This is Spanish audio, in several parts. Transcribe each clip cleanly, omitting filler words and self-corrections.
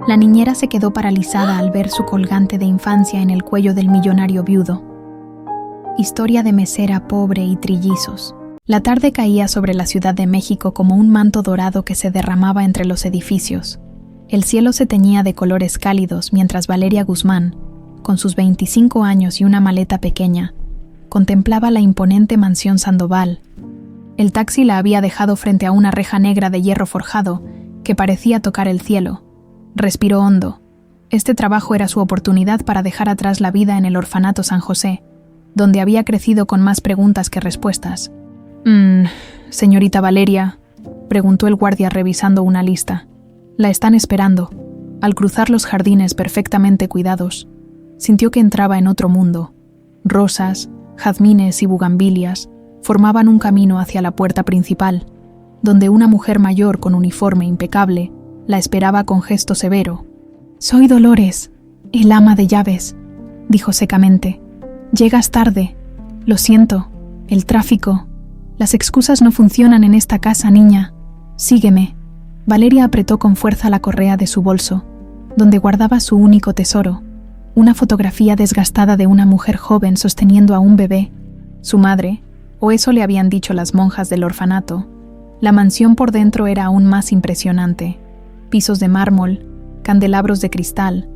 La niñera se quedó paralizada al ver su colgante de infancia en el cuello del millonario viudo. Historia de mesera pobre y trillizos. La tarde caía sobre la Ciudad de México como un manto dorado que se derramaba entre los edificios. El cielo se teñía de colores cálidos mientras Valeria Guzmán, con sus 25 años y una maleta pequeña, contemplaba la imponente mansión Sandoval. El taxi la había dejado frente a una reja negra de hierro forjado que parecía tocar el cielo. Respiró hondo. Este trabajo era su oportunidad para dejar atrás la vida en el orfanato San José, donde había crecido con más preguntas que respuestas. Señorita Valeria, preguntó el guardia revisando una lista. La están esperando. Al cruzar los jardines perfectamente cuidados, sintió que entraba en otro mundo. Rosas, jazmines y bugambilias formaban un camino hacia la puerta principal, donde una mujer mayor con uniforme impecable la esperaba con gesto severo. «Soy Dolores, el ama de llaves», dijo secamente. «Llegas tarde. Lo siento. El tráfico. Las excusas no funcionan en esta casa, niña. Sígueme». Valeria apretó con fuerza la correa de su bolso, donde guardaba su único tesoro, una fotografía desgastada de una mujer joven sosteniendo a un bebé. Su madre, o eso le habían dicho las monjas del orfanato. La mansión por dentro era aún más impresionante. Pisos de mármol, candelabros de cristal,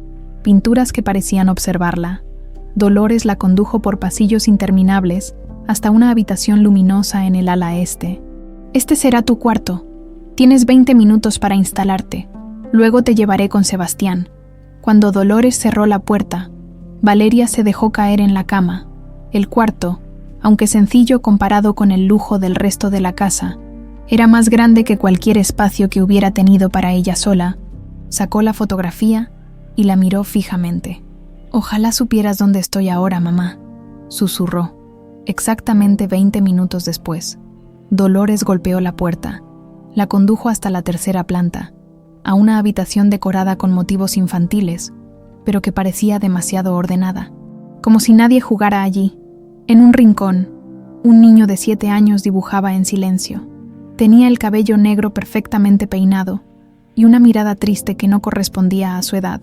pinturas que parecían observarla. Dolores la condujo por pasillos interminables hasta una habitación luminosa en el ala este. «Este será tu cuarto. Tienes 20 minutos para instalarte. Luego te llevaré con Sebastián». Cuando Dolores cerró la puerta, Valeria se dejó caer en la cama. El cuarto, aunque sencillo comparado con el lujo del resto de la casa, era más grande que cualquier espacio que hubiera tenido para ella sola. Sacó la fotografía y la miró fijamente. «Ojalá supieras dónde estoy ahora, mamá», susurró. Exactamente 20 minutos después, Dolores golpeó la puerta. La condujo hasta la tercera planta, a una habitación decorada con motivos infantiles, pero que parecía demasiado ordenada, como si nadie jugara allí. En un rincón, un niño de 7 años dibujaba en silencio. Tenía el cabello negro perfectamente peinado y una mirada triste que no correspondía a su edad.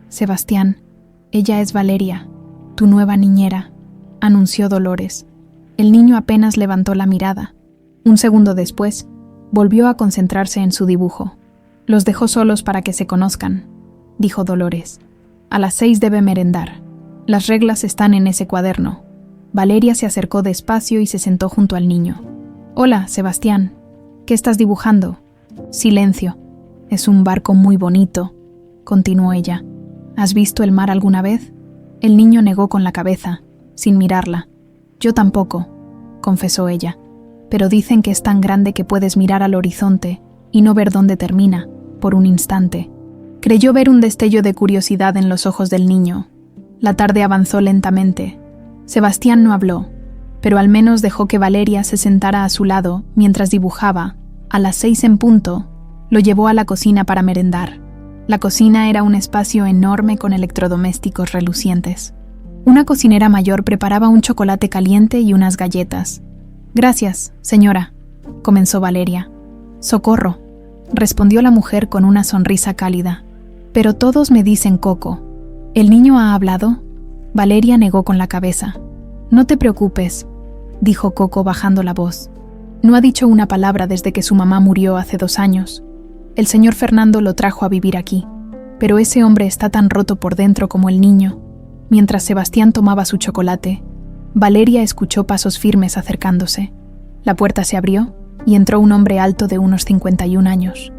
«Sebastián, ella es Valeria, tu nueva niñera», anunció Dolores. El niño apenas levantó la mirada. Un segundo después, volvió a concentrarse en su dibujo. «Los dejó solos para que se conozcan», dijo Dolores. «A las 6 debe merendar. Las reglas están en ese cuaderno». Valeria se acercó despacio y se sentó junto al niño. «Hola, Sebastián. ¿Qué estás dibujando?» «Silencio. Es un barco muy bonito», continuó ella. «¿Has visto el mar alguna vez?» El niño negó con la cabeza, sin mirarla. «Yo tampoco», confesó ella. «Pero dicen que es tan grande que puedes mirar al horizonte y no ver dónde termina, por un instante». Creyó ver un destello de curiosidad en los ojos del niño. La tarde avanzó lentamente. Sebastián no habló, pero al menos dejó que Valeria se sentara a su lado mientras dibujaba. A las 6 en punto, lo llevó a la cocina para merendar. La cocina era un espacio enorme con electrodomésticos relucientes. Una cocinera mayor preparaba un chocolate caliente y unas galletas. «Gracias, señora», comenzó Valeria. «Socorro», respondió la mujer con una sonrisa cálida. «Pero todos me dicen Coco». «¿El niño ha hablado?» Valeria negó con la cabeza. «No te preocupes», dijo Coco bajando la voz. «No ha dicho una palabra desde que su mamá murió hace 2 años. El señor Fernando lo trajo a vivir aquí, pero ese hombre está tan roto por dentro como el niño». Mientras Sebastián tomaba su chocolate, Valeria escuchó pasos firmes acercándose. La puerta se abrió y entró un hombre alto de unos 51 años.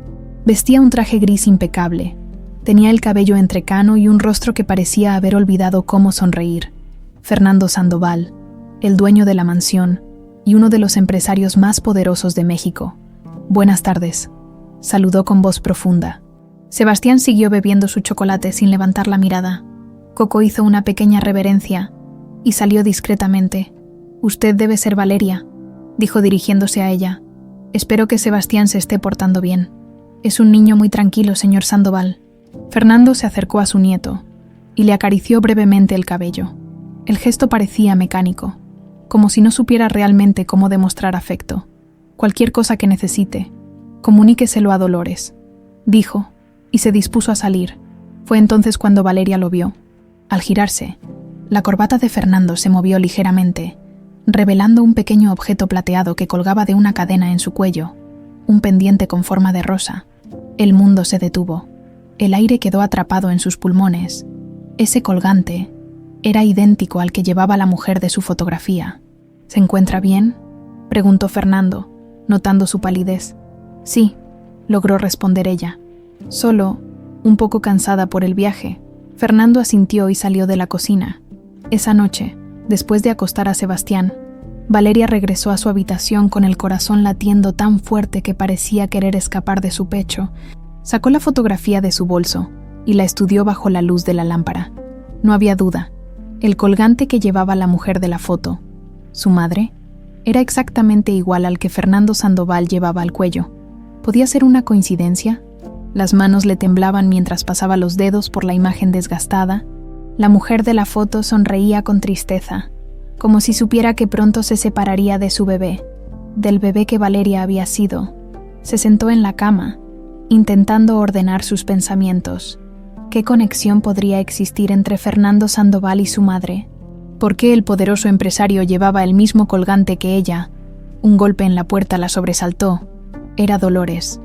Vestía un traje gris impecable. Tenía el cabello entrecano y un rostro que parecía haber olvidado cómo sonreír. Fernando Sandoval, el dueño de la mansión y uno de los empresarios más poderosos de México. «Buenas tardes», saludó con voz profunda. Sebastián siguió bebiendo su chocolate sin levantar la mirada. Coco hizo una pequeña reverencia y salió discretamente. «Usted debe ser Valeria», dijo dirigiéndose a ella. «Espero que Sebastián se esté portando bien. Es un niño muy tranquilo, señor Sandoval». Fernando se acercó a su nieto y le acarició brevemente el cabello. El gesto parecía mecánico, como si no supiera realmente cómo demostrar afecto. «Cualquier cosa que necesite, comuníqueselo a Dolores», dijo, y se dispuso a salir. Fue entonces cuando Valeria lo vio. Al girarse, la corbata de Fernando se movió ligeramente, revelando un pequeño objeto plateado que colgaba de una cadena en su cuello, un pendiente con forma de rosa. El mundo se detuvo. El aire quedó atrapado en sus pulmones. Ese colgante era idéntico al que llevaba la mujer de su fotografía. ¿Se encuentra bien?, preguntó Fernando, notando su palidez. Sí, logró responder ella. Solo, un poco cansada por el viaje. Fernando asintió y salió de la cocina. Esa noche, después de acostar a Sebastián, Valeria regresó a su habitación con el corazón latiendo tan fuerte que parecía querer escapar de su pecho. Sacó la fotografía de su bolso y la estudió bajo la luz de la lámpara. No había duda. El colgante que llevaba la mujer de la foto, su madre, era exactamente igual al que Fernando Sandoval llevaba al cuello. ¿Podía ser una coincidencia? Las manos le temblaban mientras pasaba los dedos por la imagen desgastada. La mujer de la foto sonreía con tristeza, como si supiera que pronto se separaría de su bebé, del bebé que Valeria había sido. Se sentó en la cama, intentando ordenar sus pensamientos. ¿Qué conexión podría existir entre Fernando Sandoval y su madre? ¿Por qué el poderoso empresario llevaba el mismo colgante que ella? Un golpe en la puerta la sobresaltó. Era Dolores.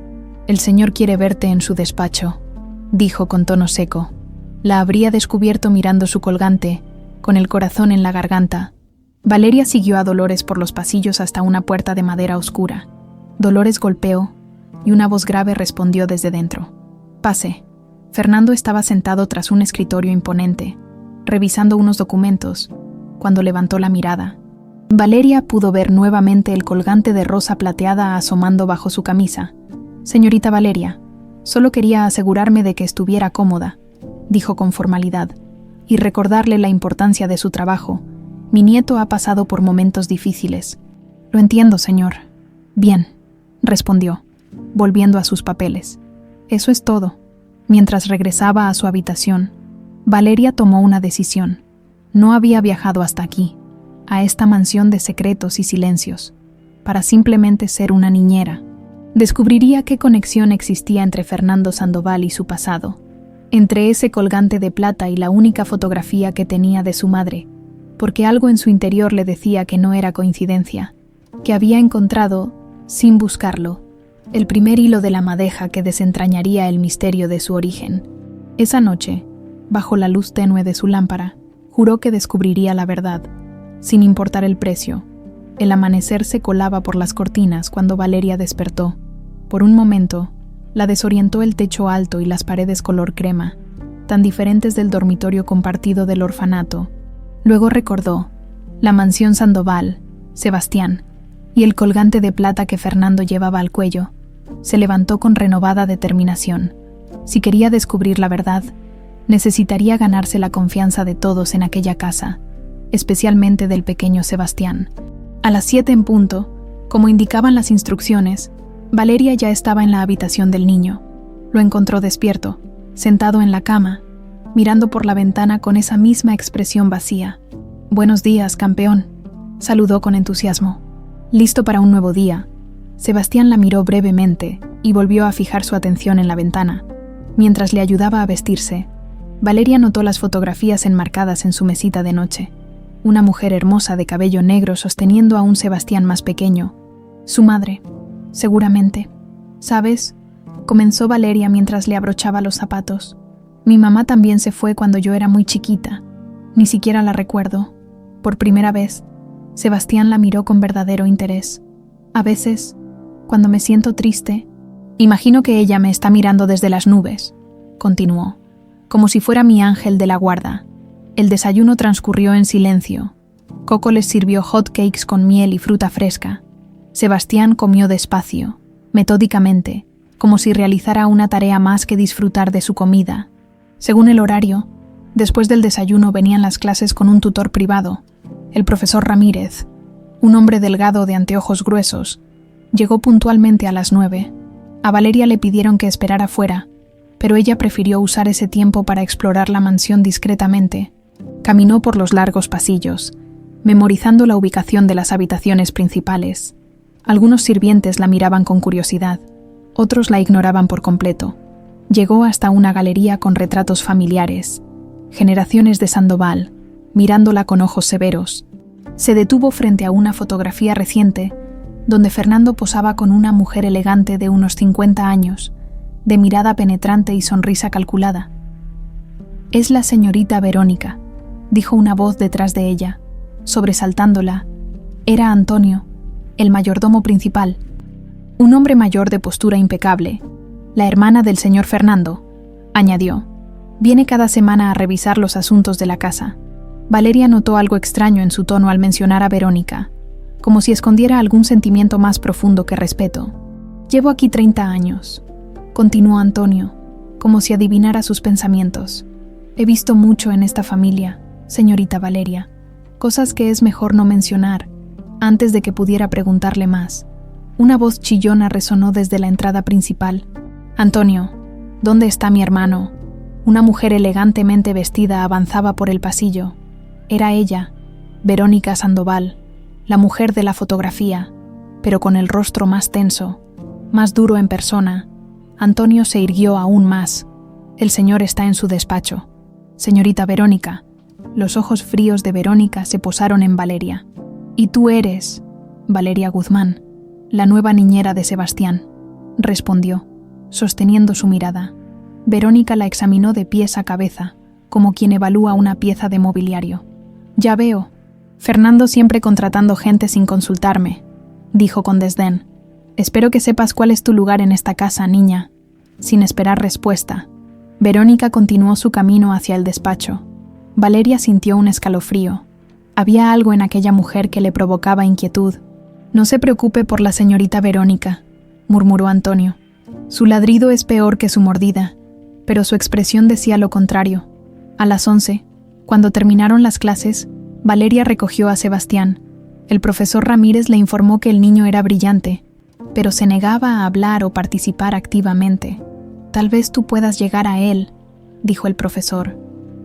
«El señor quiere verte en su despacho», dijo con tono seco. La habría descubierto mirando su colgante, con el corazón en la garganta. Valeria siguió a Dolores por los pasillos hasta una puerta de madera oscura. Dolores golpeó, y una voz grave respondió desde dentro. «Pase». Fernando estaba sentado tras un escritorio imponente, revisando unos documentos, cuando levantó la mirada. Valeria pudo ver nuevamente el colgante de rosa plateada asomando bajo su camisa. «Señorita Valeria, solo quería asegurarme de que estuviera cómoda», dijo con formalidad, «y recordarle la importancia de su trabajo. Mi nieto ha pasado por momentos difíciles». «Lo entiendo, señor». «Bien», respondió, volviendo a sus papeles. «Eso es todo». Mientras regresaba a su habitación, Valeria tomó una decisión. No había viajado hasta aquí, a esta mansión de secretos y silencios, para simplemente ser una niñera. Descubriría qué conexión existía entre Fernando Sandoval y su pasado, entre ese colgante de plata y la única fotografía que tenía de su madre, porque algo en su interior le decía que no era coincidencia, que había encontrado, sin buscarlo, el primer hilo de la madeja que desentrañaría el misterio de su origen. Esa noche, bajo la luz tenue de su lámpara, juró que descubriría la verdad, sin importar el precio. El amanecer se colaba por las cortinas cuando Valeria despertó. Por un momento, la desorientó el techo alto y las paredes color crema, tan diferentes del dormitorio compartido del orfanato. Luego recordó la mansión Sandoval, Sebastián, y el colgante de plata que Fernando llevaba al cuello. Se levantó con renovada determinación. Si quería descubrir la verdad, necesitaría ganarse la confianza de todos en aquella casa, especialmente del pequeño Sebastián. A las 7 en punto, como indicaban las instrucciones, Valeria ya estaba en la habitación del niño. Lo encontró despierto, sentado en la cama, mirando por la ventana con esa misma expresión vacía. «Buenos días, campeón», saludó con entusiasmo. «Listo para un nuevo día». Sebastián la miró brevemente y volvió a fijar su atención en la ventana. Mientras le ayudaba a vestirse, Valeria notó las fotografías enmarcadas en su mesita de noche. Una mujer hermosa de cabello negro sosteniendo a un Sebastián más pequeño. Su madre, seguramente. «¿Sabes?», comenzó Valeria mientras le abrochaba los zapatos. «Mi mamá también se fue cuando yo era muy chiquita. Ni siquiera la recuerdo». Por primera vez, Sebastián la miró con verdadero interés. «A veces, cuando me siento triste, imagino que ella me está mirando desde las nubes», continuó, «como si fuera mi ángel de la guarda». El desayuno transcurrió en silencio. Coco les sirvió hot cakes con miel y fruta fresca. Sebastián comió despacio, metódicamente, como si realizara una tarea más que disfrutar de su comida. Según el horario, después del desayuno venían las clases con un tutor privado, el profesor Ramírez, un hombre delgado de anteojos gruesos. Llegó puntualmente a las 9. A Valeria le pidieron que esperara fuera, pero ella prefirió usar ese tiempo para explorar la mansión discretamente. Caminó por los largos pasillos, memorizando la ubicación de las habitaciones principales. Algunos sirvientes la miraban con curiosidad, otros la ignoraban por completo. Llegó hasta una galería con retratos familiares, generaciones de Sandoval, mirándola con ojos severos. Se detuvo frente a una fotografía reciente donde Fernando posaba con una mujer elegante de unos 50 años, de mirada penetrante y sonrisa calculada. «Es la señorita Verónica», dijo una voz detrás de ella, sobresaltándola. Era Antonio, el mayordomo principal, un hombre mayor de postura impecable. «La hermana del señor Fernando», añadió. «Viene cada semana a revisar los asuntos de la casa». Valeria notó algo extraño en su tono al mencionar a Verónica, como si escondiera algún sentimiento más profundo que respeto. «Llevo aquí 30 años», continuó Antonio, como si adivinara sus pensamientos. «He visto mucho en esta familia, señorita Valeria, cosas que es mejor no mencionar». Antes de que pudiera preguntarle más, una voz chillona resonó desde la entrada principal. «Antonio, ¿dónde está mi hermano?». Una mujer elegantemente vestida avanzaba por el pasillo. Era ella, Verónica Sandoval, la mujer de la fotografía, pero con el rostro más tenso, más duro en persona. Antonio se irguió aún más. «El señor está en su despacho. Señorita Verónica». Los ojos fríos de Verónica se posaron en Valeria. «Y tú eres Valeria Guzmán, la nueva niñera de Sebastián», respondió, sosteniendo su mirada. Verónica la examinó de pies a cabeza, como quien evalúa una pieza de mobiliario. «Ya veo. Fernando siempre contratando gente sin consultarme», dijo con desdén. «Espero que sepas cuál es tu lugar en esta casa, niña». Sin esperar respuesta, Verónica continuó su camino hacia el despacho. Valeria sintió un escalofrío. Había algo en aquella mujer que le provocaba inquietud. «No se preocupe por la señorita Verónica», murmuró Antonio. «Su ladrido es peor que su mordida», pero su expresión decía lo contrario. A las 11, cuando terminaron las clases, Valeria recogió a Sebastián. El profesor Ramírez le informó que el niño era brillante, pero se negaba a hablar o participar activamente. «Tal vez tú puedas llegar a él», dijo el profesor.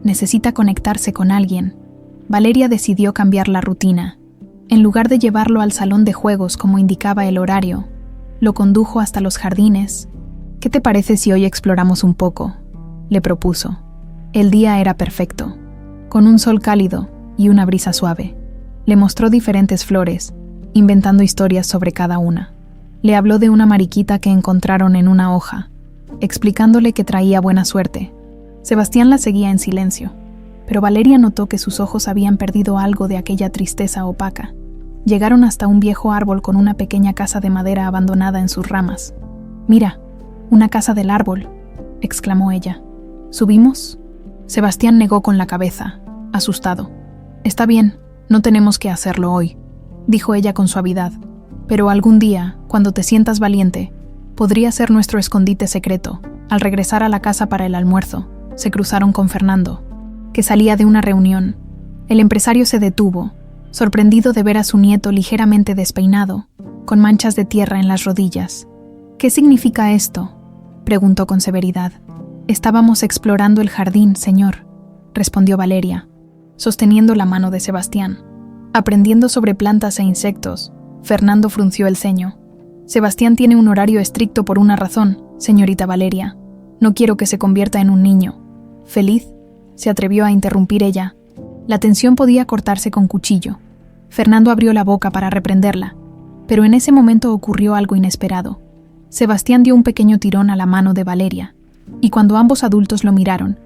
«Necesita conectarse con alguien». Valeria decidió cambiar la rutina. En lugar de llevarlo al salón de juegos como indicaba el horario, lo condujo hasta los jardines. «¿Qué te parece si hoy exploramos un poco?», le propuso. El día era perfecto, con un sol cálido y una brisa suave. Le mostró diferentes flores, inventando historias sobre cada una. Le habló de una mariquita que encontraron en una hoja, explicándole que traía buena suerte. Sebastián la seguía en silencio, pero Valeria notó que sus ojos habían perdido algo de aquella tristeza opaca. Llegaron hasta un viejo árbol con una pequeña casa de madera abandonada en sus ramas. «Mira, una casa del árbol», exclamó ella. «¿Subimos?». Sebastián negó con la cabeza, asustado. «Está bien, no tenemos que hacerlo hoy», dijo ella con suavidad. «Pero algún día, cuando te sientas valiente, podría ser nuestro escondite secreto». Al regresar a la casa para el almuerzo, se cruzaron con Fernando, que salía de una reunión. El empresario se detuvo, sorprendido de ver a su nieto ligeramente despeinado, con manchas de tierra en las rodillas. «¿Qué significa esto?», preguntó con severidad. «Estábamos explorando el jardín, señor», respondió Valeria, sosteniendo la mano de Sebastián. Aprendiendo sobre plantas e insectos, Fernando frunció el ceño. «Sebastián tiene un horario estricto por una razón, señorita Valeria. No quiero que se convierta en un niño». «¿Feliz?», se atrevió a interrumpir ella. La tensión podía cortarse con cuchillo. Fernando abrió la boca para reprenderla, pero en ese momento ocurrió algo inesperado. Sebastián dio un pequeño tirón a la mano de Valeria, y cuando ambos adultos lo miraron,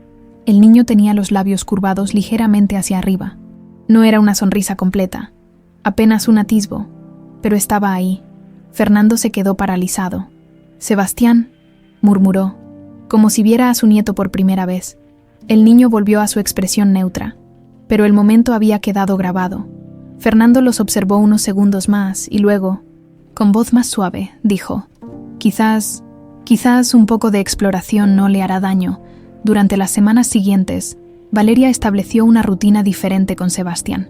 el niño tenía los labios curvados ligeramente hacia arriba. No era una sonrisa completa, apenas un atisbo, pero estaba ahí. Fernando se quedó paralizado. «Sebastián», murmuró, como si viera a su nieto por primera vez. El niño volvió a su expresión neutra, pero el momento había quedado grabado. Fernando los observó unos segundos más y luego, con voz más suave, dijo: Quizás un poco de exploración no le hará daño». Durante las semanas siguientes, Valeria estableció una rutina diferente con Sebastián.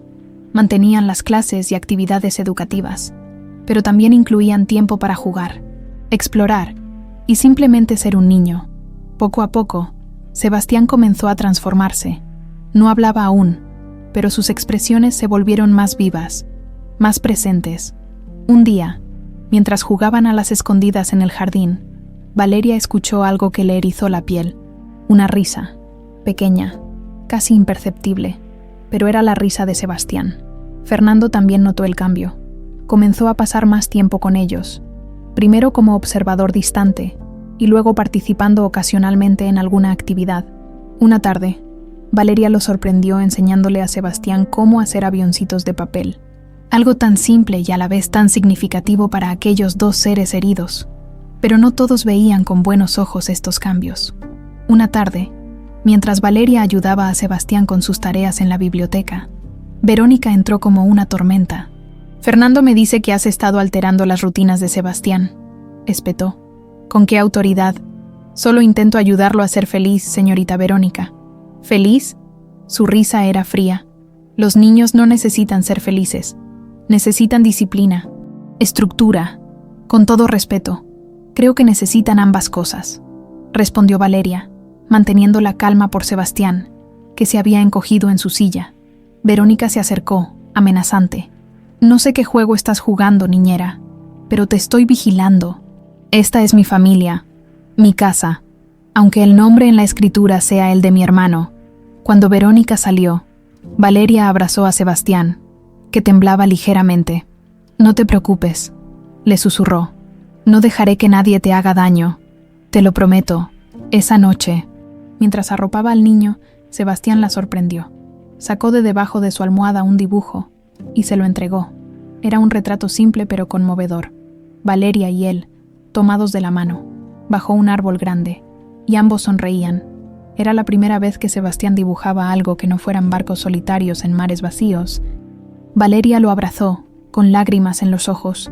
Mantenían las clases y actividades educativas, pero también incluían tiempo para jugar, explorar y simplemente ser un niño. Poco a poco, Sebastián comenzó a transformarse. No hablaba aún, pero sus expresiones se volvieron más vivas, más presentes. Un día, mientras jugaban a las escondidas en el jardín, Valeria escuchó algo que le erizó la piel. Una risa, pequeña, casi imperceptible, pero era la risa de Sebastián. Fernando también notó el cambio. Comenzó a pasar más tiempo con ellos, primero como observador distante y luego participando ocasionalmente en alguna actividad. Una tarde, Valeria lo sorprendió enseñándole a Sebastián cómo hacer avioncitos de papel. Algo tan simple y a la vez tan significativo para aquellos dos seres heridos. Pero no todos veían con buenos ojos estos cambios. Una tarde, mientras Valeria ayudaba a Sebastián con sus tareas en la biblioteca, Verónica entró como una tormenta. «Fernando me dice que has estado alterando las rutinas de Sebastián», espetó. «¿Con qué autoridad? Solo intento ayudarlo a ser feliz, señorita Verónica». ¿Feliz? Su risa era fría. Los niños no necesitan ser felices. Necesitan disciplina, estructura. Con todo respeto, creo que necesitan ambas cosas, respondió Valeria, manteniendo la calma por Sebastián, que se había encogido en su silla. Verónica se acercó, amenazante. «No sé qué juego estás jugando, niñera, pero te estoy vigilando. Esta es mi familia, mi casa, aunque el nombre en la escritura sea el de mi hermano». Cuando Verónica salió, Valeria abrazó a Sebastián, que temblaba ligeramente. «No te preocupes», le susurró. «No dejaré que nadie te haga daño. Te lo prometo». Esa noche, mientras arropaba al niño, Sebastián la sorprendió. Sacó de debajo de su almohada un dibujo y se lo entregó. Era un retrato simple pero conmovedor. Valeria y él, tomados de la mano, bajo un árbol grande, y ambos sonreían. Era la primera vez que Sebastián dibujaba algo que no fueran barcos solitarios en mares vacíos. Valeria lo abrazó, con lágrimas en los ojos.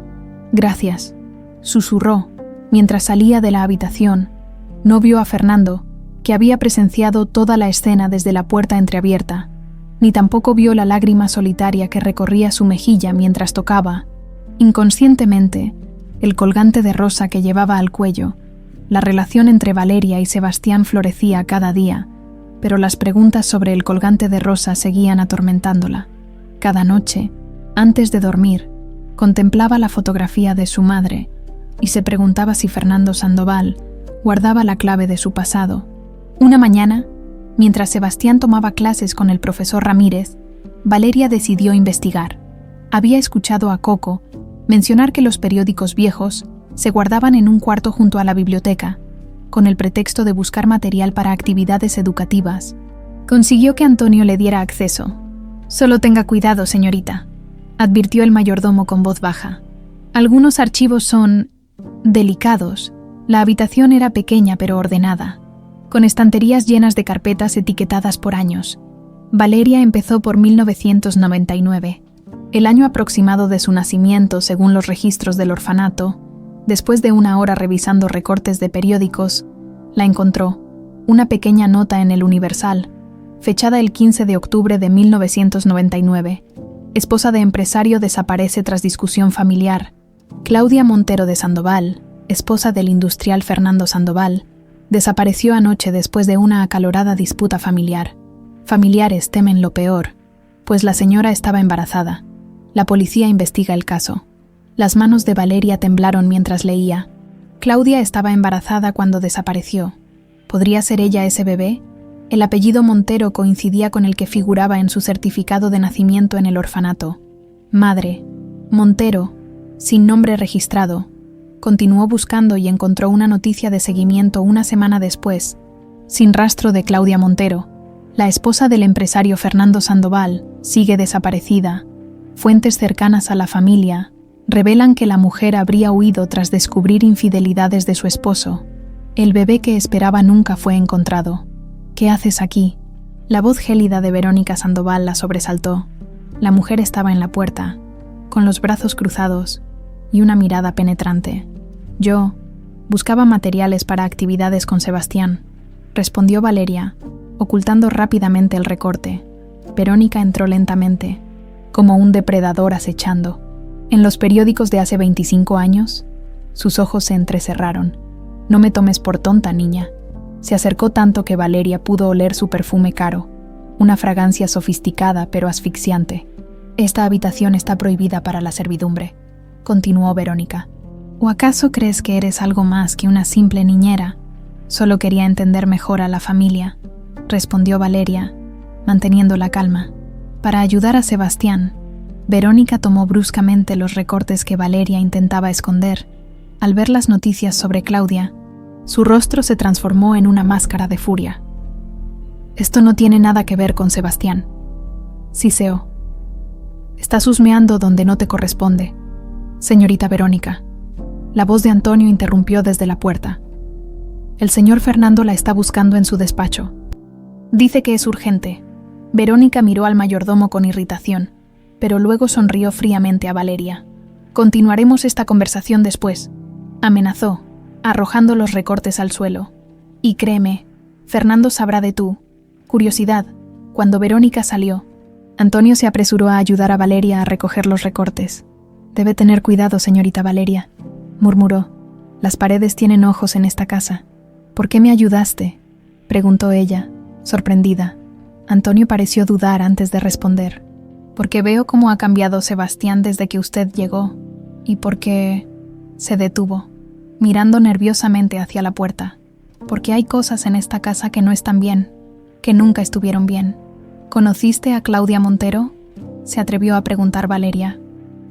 «Gracias», susurró, mientras salía de la habitación. No vio a Fernando, que había presenciado toda la escena desde la puerta entreabierta, ni tampoco vio la lágrima solitaria que recorría su mejilla mientras tocaba, inconscientemente, el colgante de rosa que llevaba al cuello. La relación entre Valeria y Sebastián florecía cada día, pero las preguntas sobre el colgante de rosa seguían atormentándola. Cada noche, antes de dormir, contemplaba la fotografía de su madre y se preguntaba si Fernando Sandoval guardaba la clave de su pasado. Una mañana, mientras Sebastián tomaba clases con el profesor Ramírez, Valeria decidió investigar. Había escuchado a Coco mencionar que los periódicos viejos se guardaban en un cuarto junto a la biblioteca, con el pretexto de buscar material para actividades educativas. Consiguió que Antonio le diera acceso. «Solo tenga cuidado, señorita», advirtió el mayordomo con voz baja. «Algunos archivos son delicados». La habitación era pequeña pero ordenada, con estanterías llenas de carpetas etiquetadas por años. Valeria empezó por 1999, el año aproximado de su nacimiento según los registros del orfanato. Después de una hora revisando recortes de periódicos, la encontró, una pequeña nota en el Universal, fechada el 15 de octubre de 1999. Esposa de empresario desaparece tras discusión familiar. Claudia Montero de Sandoval, esposa del industrial Fernando Sandoval, desapareció anoche después de una acalorada disputa familiar. Familiares temen lo peor, pues la señora estaba embarazada. La policía investiga el caso. Las manos de Valeria temblaron mientras leía. Claudia estaba embarazada cuando desapareció. ¿Podría ser ella ese bebé? El apellido Montero coincidía con el que figuraba en su certificado de nacimiento en el orfanato. Madre, Montero, sin nombre registrado. Continuó buscando y encontró una noticia de seguimiento una semana después, sin rastro de Claudia Montero. La esposa del empresario Fernando Sandoval sigue desaparecida. Fuentes cercanas a la familia revelan que la mujer habría huido tras descubrir infidelidades de su esposo. El bebé que esperaba nunca fue encontrado. «¿Qué haces aquí?». La voz gélida de Verónica Sandoval la sobresaltó. La mujer estaba en la puerta, con los brazos cruzados y una mirada penetrante. «Yo buscaba materiales para actividades con Sebastián», respondió Valeria, ocultando rápidamente el recorte. Verónica entró lentamente, como un depredador acechando. «¿En los periódicos de hace 25 años?» Sus ojos se entrecerraron. «No me tomes por tonta, niña». Se acercó tanto que Valeria pudo oler su perfume caro, una fragancia sofisticada pero asfixiante. «Esta habitación está prohibida para la servidumbre», continuó Verónica. ¿O acaso crees que eres algo más que una simple niñera? Solo quería entender mejor a la familia, respondió Valeria, manteniendo la calma. Para ayudar a Sebastián, Verónica tomó bruscamente los recortes que Valeria intentaba esconder. Al ver las noticias sobre Claudia, su rostro se transformó en una máscara de furia. Esto no tiene nada que ver con Sebastián, siseó. Estás husmeando donde no te corresponde, señorita Verónica. La voz de Antonio interrumpió desde la puerta. El señor Fernando la está buscando en su despacho. Dice que es urgente. Verónica miró al mayordomo con irritación, pero luego sonrió fríamente a Valeria. Continuaremos esta conversación después, amenazó, arrojando los recortes al suelo. Y créeme, Fernando sabrá de tu curiosidad. Cuando Verónica salió, Antonio se apresuró a ayudar a Valeria a recoger los recortes. Debe tener cuidado, señorita Valeria, murmuró. Las paredes tienen ojos en esta casa. ¿Por qué me ayudaste?, preguntó ella, sorprendida. Antonio pareció dudar antes de responder. Porque veo cómo ha cambiado Sebastián desde que usted llegó, y porque se detuvo, mirando nerviosamente hacia la puerta. Porque hay cosas en esta casa que no están bien, que nunca estuvieron bien. ¿Conociste a Claudia Montero?, se atrevió a preguntar Valeria.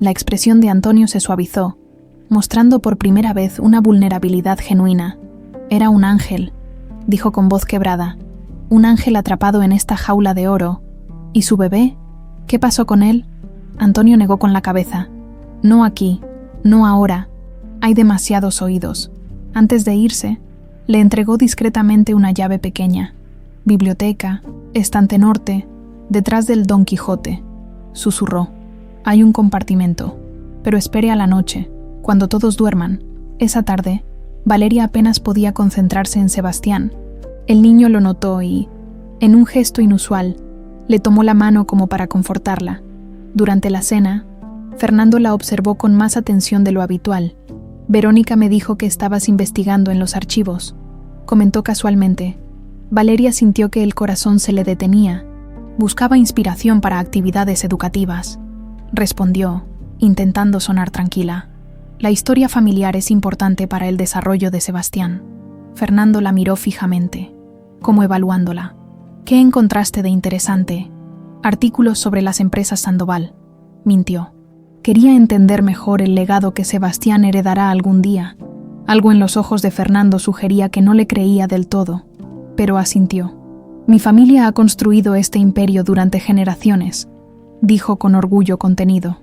La expresión de Antonio se suavizó, mostrando por primera vez una vulnerabilidad genuina. Era un ángel, dijo con voz quebrada. Un ángel atrapado en esta jaula de oro. ¿Y su bebé? ¿Qué pasó con él? Antonio negó con la cabeza. No aquí, no ahora. Hay demasiados oídos. Antes de irse, le entregó discretamente una llave pequeña. Biblioteca, estante norte, detrás del Don Quijote. Susurró. Hay un compartimento, pero espere a la noche, cuando todos duerman. Esa tarde, Valeria apenas podía concentrarse en Sebastián. El niño lo notó y, en un gesto inusual, le tomó la mano como para confortarla. Durante la cena, Fernando la observó con más atención de lo habitual. Verónica me dijo que estabas investigando en los archivos, comentó casualmente. Valeria sintió que el corazón se le detenía. Buscaba inspiración para actividades educativas, respondió, intentando sonar tranquila. La historia familiar es importante para el desarrollo de Sebastián. Fernando la miró fijamente, como evaluándola. ¿Qué encontraste de interesante? Artículos sobre las empresas Sandoval, mintió. Quería entender mejor el legado que Sebastián heredará algún día. Algo en los ojos de Fernando sugería que no le creía del todo, pero asintió. Mi familia ha construido este imperio durante generaciones, dijo con orgullo contenido,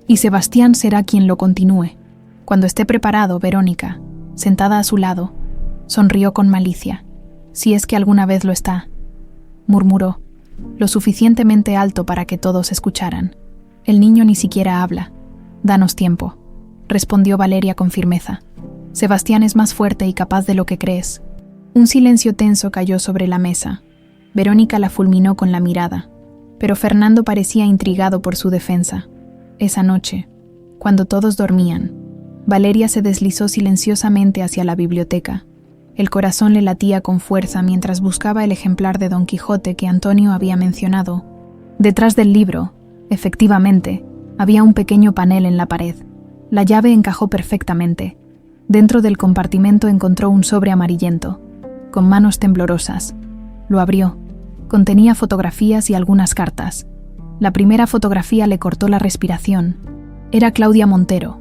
y Sebastián será quien lo continúe. Cuando esté preparado, Verónica, sentada a su lado, sonrió con malicia. Si es que alguna vez lo está, murmuró, lo suficientemente alto para que todos escucharan. El niño ni siquiera habla. Danos tiempo, respondió Valeria con firmeza. Sebastián es más fuerte y capaz de lo que crees. Un silencio tenso cayó sobre la mesa. Verónica la fulminó con la mirada, pero Fernando parecía intrigado por su defensa. Esa noche, cuando todos dormían, Valeria se deslizó silenciosamente hacia la biblioteca. El corazón le latía con fuerza mientras buscaba el ejemplar de Don Quijote que Antonio había mencionado. Detrás del libro, efectivamente, había un pequeño panel en la pared. La llave encajó perfectamente. Dentro del compartimento encontró un sobre amarillento, con manos temblorosas. Lo abrió. Contenía fotografías y algunas cartas. La primera fotografía le cortó la respiración. Era Claudia Montero,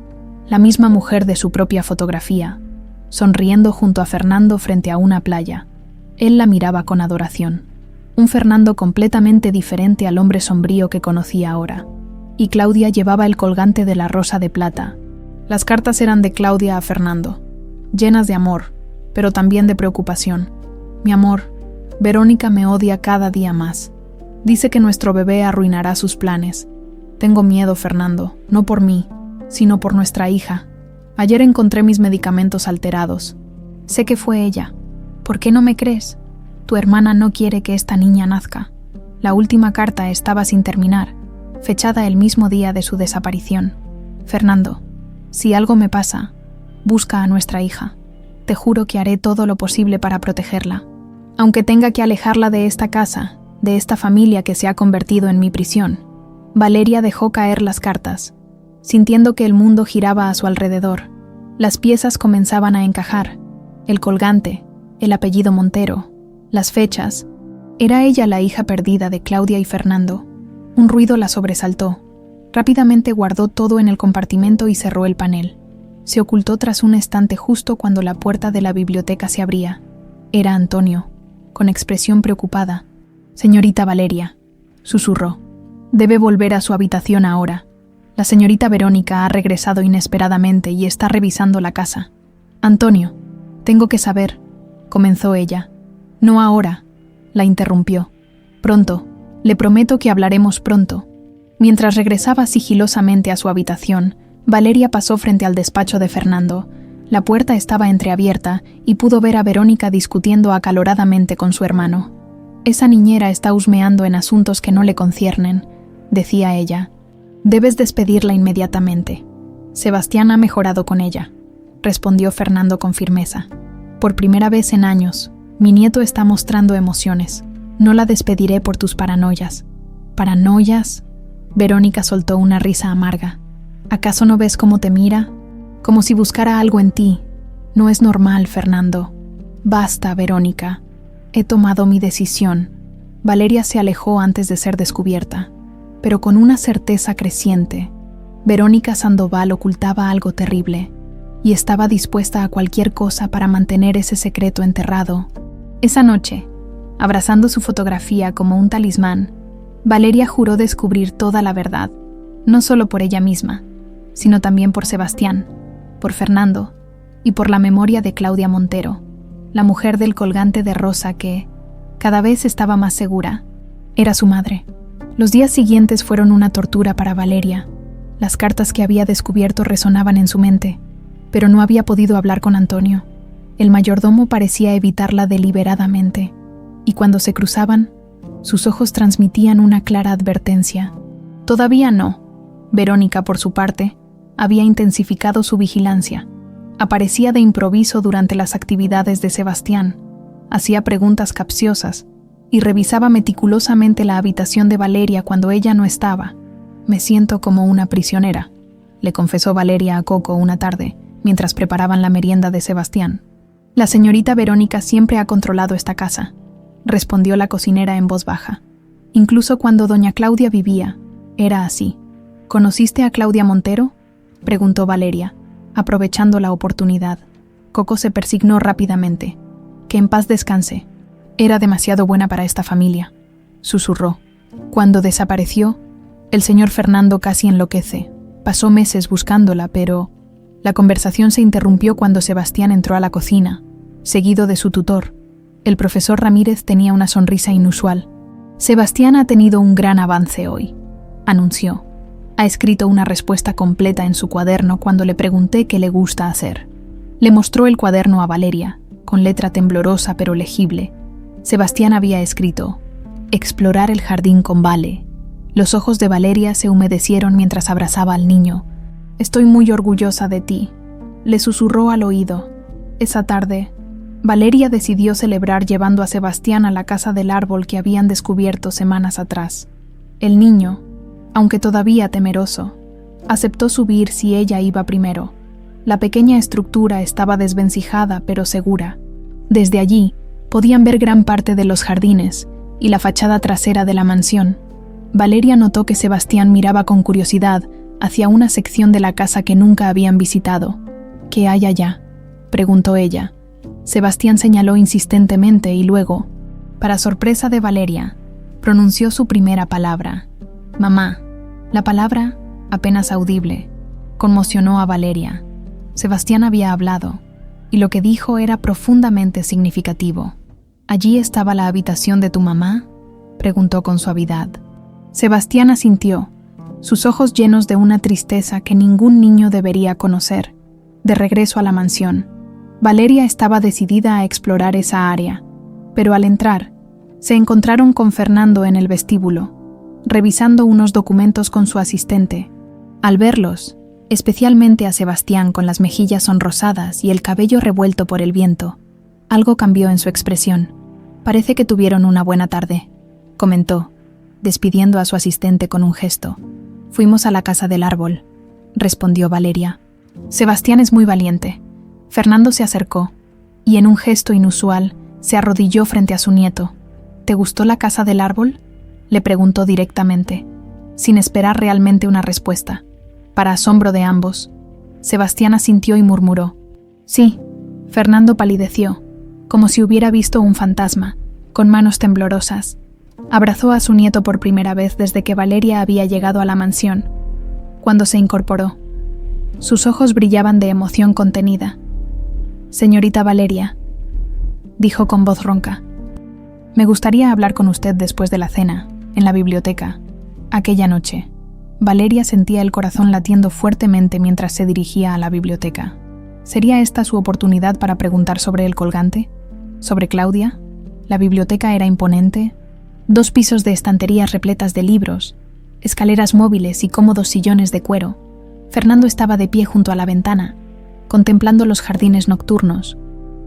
la misma mujer de su propia fotografía, sonriendo junto a Fernando frente a una playa. Él la miraba con adoración. Un Fernando completamente diferente al hombre sombrío que conocía ahora. Y Claudia llevaba el colgante de la rosa de plata. Las cartas eran de Claudia a Fernando, llenas de amor, pero también de preocupación. Mi amor, Verónica me odia cada día más. Dice que nuestro bebé arruinará sus planes. Tengo miedo, Fernando, no por mí, sino por nuestra hija. Ayer encontré mis medicamentos alterados. Sé que fue ella. ¿Por qué no me crees? Tu hermana no quiere que esta niña nazca. La última carta estaba sin terminar, fechada el mismo día de su desaparición. Fernando, si algo me pasa, busca a nuestra hija. Te juro que haré todo lo posible para protegerla. Aunque tenga que alejarla de esta casa, de esta familia que se ha convertido en mi prisión. Valeria dejó caer las cartas, sintiendo que el mundo giraba a su alrededor. Las piezas comenzaban a encajar. El colgante, el apellido Montero, las fechas. Era ella la hija perdida de Claudia y Fernando. Un ruido la sobresaltó. Rápidamente guardó todo en el compartimento y cerró el panel. Se ocultó tras un estante justo cuando la puerta de la biblioteca se abría. Era Antonio, con expresión preocupada. «Señorita Valeria», susurró. «Debe volver a su habitación ahora. La señorita Verónica ha regresado inesperadamente y está revisando la casa». «Antonio, tengo que saber», comenzó ella. «No ahora», la interrumpió. «Pronto, le prometo que hablaremos pronto». Mientras regresaba sigilosamente a su habitación, Valeria pasó frente al despacho de Fernando. La puerta estaba entreabierta y pudo ver a Verónica discutiendo acaloradamente con su hermano. «Esa niñera está husmeando en asuntos que no le conciernen», decía ella. «Debes despedirla inmediatamente. Sebastián ha mejorado con ella», respondió Fernando con firmeza. «Por primera vez en años, mi nieto está mostrando emociones. No la despediré por tus paranoias». «¿Paranoias?», Verónica soltó una risa amarga. «¿Acaso no ves cómo te mira? Como si buscara algo en ti. No es normal, Fernando». «Basta, Verónica. He tomado mi decisión». Valeria se alejó antes de ser descubierta, pero con una certeza creciente. Verónica Sandoval ocultaba algo terrible y estaba dispuesta a cualquier cosa para mantener ese secreto enterrado. Esa noche, abrazando su fotografía como un talismán, Valeria juró descubrir toda la verdad, no solo por ella misma, sino también por Sebastián, por Fernando y por la memoria de Claudia Montero, la mujer del colgante de rosa que, cada vez estaba más segura, era su madre. Los días siguientes fueron una tortura para Valeria. Las cartas que había descubierto resonaban en su mente, pero no había podido hablar con Antonio. El mayordomo parecía evitarla deliberadamente, y cuando se cruzaban, sus ojos transmitían una clara advertencia. Todavía no. Verónica, por su parte, había intensificado su vigilancia. Aparecía de improviso durante las actividades de Sebastián, hacía preguntas capciosas y revisaba meticulosamente la habitación de Valeria cuando ella no estaba. «Me siento como una prisionera», le confesó Valeria a Coco una tarde, mientras preparaban la merienda de Sebastián. «La señorita Verónica siempre ha controlado esta casa», respondió la cocinera en voz baja. «Incluso cuando doña Claudia vivía, era así». «¿Conociste a Claudia Montero?», preguntó Valeria, aprovechando la oportunidad. Coco se persignó rápidamente. «Que en paz descanse. Era demasiado buena para esta familia», susurró. «Cuando desapareció, el señor Fernando casi enloquece. Pasó meses buscándola, pero...». La conversación se interrumpió cuando Sebastián entró a la cocina, seguido de su tutor. El profesor Ramírez tenía una sonrisa inusual. «Sebastián ha tenido un gran avance hoy», anunció. «Ha escrito una respuesta completa en su cuaderno cuando le pregunté qué le gusta hacer». Le mostró el cuaderno a Valeria, con letra temblorosa pero legible. Sebastián había escrito: «Explorar el jardín con Vale». Los ojos de Valeria se humedecieron mientras abrazaba al niño. «Estoy muy orgullosa de ti», le susurró al oído. Esa tarde, Valeria decidió celebrar llevando a Sebastián a la casa del árbol que habían descubierto semanas atrás. El niño, aunque todavía temeroso, aceptó subir si ella iba primero. La pequeña estructura estaba desvencijada pero segura. Desde allí, podían ver gran parte de los jardines y la fachada trasera de la mansión. Valeria notó que Sebastián miraba con curiosidad hacia una sección de la casa que nunca habían visitado. «¿Qué hay allá?», preguntó ella. Sebastián señaló insistentemente y luego, para sorpresa de Valeria, pronunció su primera palabra: «Mamá». La palabra, apenas audible, conmocionó a Valeria. Sebastián había hablado, y lo que dijo era profundamente significativo. «¿Allí estaba la habitación de tu mamá?», preguntó con suavidad. Sebastián asintió, sus ojos llenos de una tristeza que ningún niño debería conocer. De regreso a la mansión, Valeria estaba decidida a explorar esa área, pero al entrar, se encontraron con Fernando en el vestíbulo, revisando unos documentos con su asistente. Al verlos, especialmente a Sebastián con las mejillas sonrosadas y el cabello revuelto por el viento, algo cambió en su expresión. «Parece que tuvieron una buena tarde», comentó, despidiendo a su asistente con un gesto. «Fuimos a la casa del árbol», respondió Valeria. Sebastián es muy valiente. Fernando se acercó y en un gesto inusual se arrodilló frente a su nieto. ¿Te gustó la casa del árbol?, le preguntó directamente, sin esperar realmente una respuesta. Para asombro de ambos, Sebastián asintió y murmuró: sí. Fernando palideció, como si hubiera visto un fantasma, con manos temblorosas. Abrazó a su nieto por primera vez desde que Valeria había llegado a la mansión. Cuando se incorporó, sus ojos brillaban de emoción contenida. «Señorita Valeria», dijo con voz ronca, «me gustaría hablar con usted después de la cena, en la biblioteca». Aquella noche, Valeria sentía el corazón latiendo fuertemente mientras se dirigía a la biblioteca. ¿Sería esta su oportunidad para preguntar sobre el colgante? ¿Sobre Claudia? La biblioteca era imponente. 2 pisos de estanterías repletas de libros, escaleras móviles y cómodos sillones de cuero. Fernando estaba de pie junto a la ventana, contemplando los jardines nocturnos,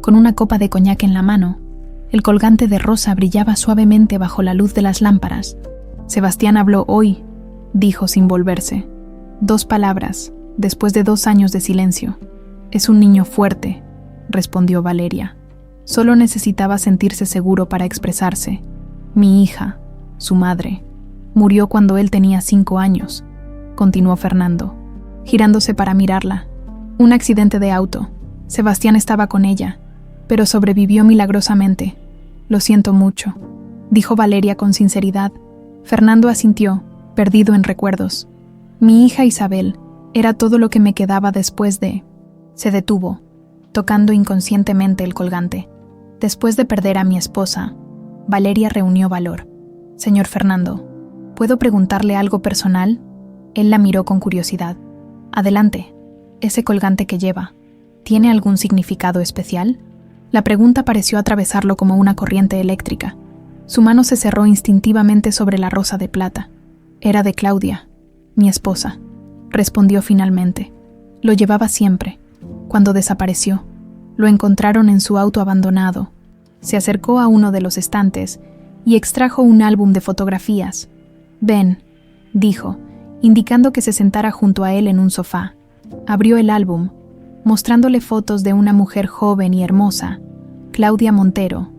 con una copa de coñac en la mano. El colgante de rosa brillaba suavemente bajo la luz de las lámparas. Sebastián habló hoy, dijo sin volverse. 2 palabras, después de 2 años de silencio. Es un niño fuerte, respondió Valeria. Solo necesitaba sentirse seguro para expresarse. Mi hija, su madre, murió cuando él tenía 5 años, continuó Fernando, girándose para mirarla. Un accidente de auto. Sebastián estaba con ella, pero sobrevivió milagrosamente. Lo siento mucho, dijo Valeria con sinceridad. Fernando asintió, perdido en recuerdos. Mi hija Isabel era todo lo que me quedaba después de... Se detuvo, tocando inconscientemente el colgante. Después de perder a mi esposa, Valeria reunió valor. Señor Fernando, ¿puedo preguntarle algo personal? Él la miró con curiosidad. Adelante. ¿Ese colgante que lleva tiene algún significado especial? La pregunta pareció atravesarlo como una corriente eléctrica. Su mano se cerró instintivamente sobre la rosa de plata. Era de Claudia, mi esposa, respondió finalmente. Lo llevaba siempre. Cuando desapareció, lo encontraron en su auto abandonado. Se acercó a uno de los estantes y extrajo un álbum de fotografías. «Ven», dijo, indicando que se sentara junto a él en un sofá. Abrió el álbum, mostrándole fotos de una mujer joven y hermosa, Claudia Montero,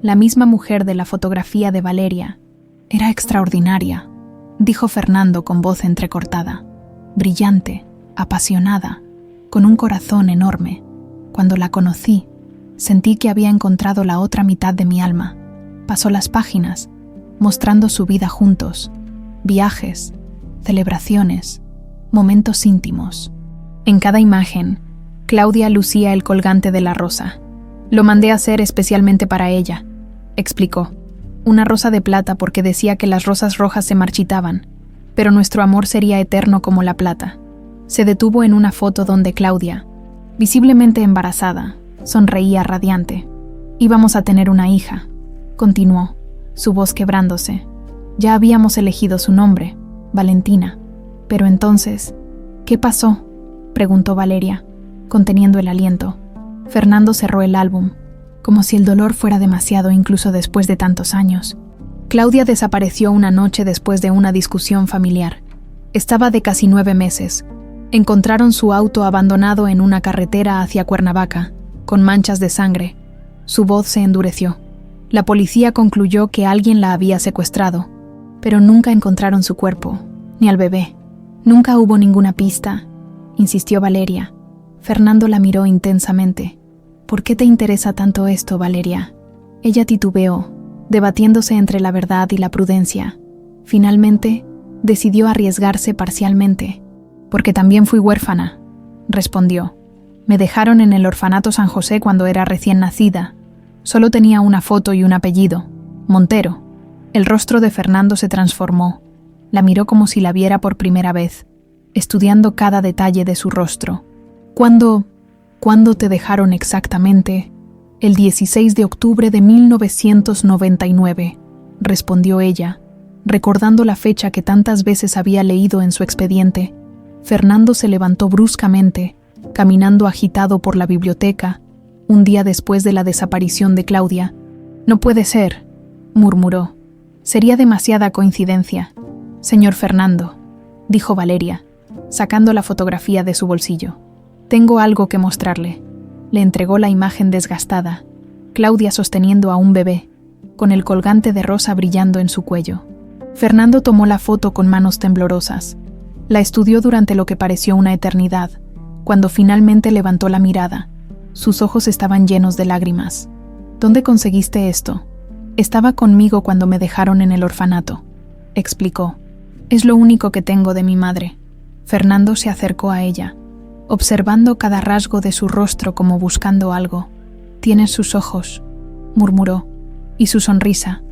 la misma mujer de la fotografía de Valeria. Era extraordinaria, dijo Fernando con voz entrecortada, brillante, apasionada, con un corazón enorme. Cuando la conocí, sentí que había encontrado la otra mitad de mi alma. Pasó las páginas, mostrando su vida juntos, viajes, celebraciones, momentos íntimos. En cada imagen, Claudia lucía el colgante de la rosa. Lo mandé a hacer especialmente para ella, explicó. Una rosa de plata porque decía que las rosas rojas se marchitaban, pero nuestro amor sería eterno como la plata. Se detuvo en una foto donde Claudia, visiblemente embarazada, sonreía radiante. Íbamos a tener una hija, continuó, su voz quebrándose. Ya habíamos elegido su nombre, Valentina. Pero entonces, ¿qué pasó?, preguntó Valeria, conteniendo el aliento. Fernando cerró el álbum, como si el dolor fuera demasiado incluso después de tantos años. Claudia desapareció una noche después de una discusión familiar. Estaba de casi 9 meses. Encontraron su auto abandonado en una carretera hacia Cuernavaca, con manchas de sangre. Su voz se endureció. La policía concluyó que alguien la había secuestrado, pero nunca encontraron su cuerpo, ni al bebé. Nunca hubo ninguna pista, insistió Valeria. Fernando la miró intensamente. ¿Por qué te interesa tanto esto, Valeria? Ella titubeó, debatiéndose entre la verdad y la prudencia. Finalmente, decidió arriesgarse parcialmente. Porque también fui huérfana, respondió. Me dejaron en el orfanato San José cuando era recién nacida. Solo tenía una foto y un apellido, Montero. El rostro de Fernando se transformó. La miró como si la viera por primera vez, estudiando cada detalle de su rostro. ¿Cuándo te dejaron exactamente? El 16 de octubre de 1999, respondió ella, recordando la fecha que tantas veces había leído en su expediente. Fernando se levantó bruscamente, caminando agitado por la biblioteca, un día después de la desaparición de Claudia. «No puede ser», murmuró. «Sería demasiada coincidencia». «Señor Fernando», dijo Valeria, sacando la fotografía de su bolsillo. Tengo algo que mostrarle. Le entregó la imagen desgastada, Claudia sosteniendo a un bebé, con el colgante de rosa brillando en su cuello. Fernando tomó la foto con manos temblorosas. La estudió durante lo que pareció una eternidad. Cuando finalmente levantó la mirada, sus ojos estaban llenos de lágrimas. ¿Dónde conseguiste esto? Estaba conmigo cuando me dejaron en el orfanato, explicó. Es lo único que tengo de mi madre. Fernando se acercó a ella, observando cada rasgo de su rostro como buscando algo. Tienes sus ojos, murmuró, y su sonrisa.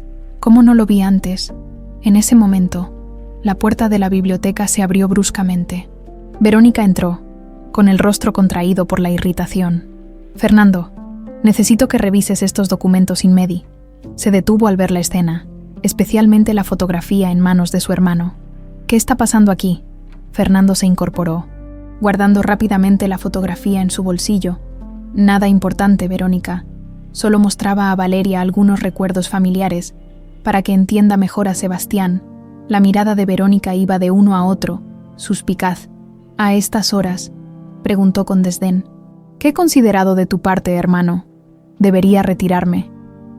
¿Cómo no lo vi antes? En ese momento, la puerta de la biblioteca se abrió bruscamente. Verónica entró, con el rostro contraído por la irritación. Fernando, necesito que revises estos documentos in medi. Se detuvo al ver la escena, especialmente la fotografía en manos de su hermano. ¿Qué está pasando aquí? Fernando se incorporó, guardando rápidamente la fotografía en su bolsillo. Nada importante, Verónica. Solo mostraba a Valeria algunos recuerdos familiares, para que entienda mejor a Sebastián. La mirada de Verónica iba de uno a otro, suspicaz. ¿A estas horas?, preguntó con desdén. ¿Qué he considerado de tu parte, hermano? Debería retirarme,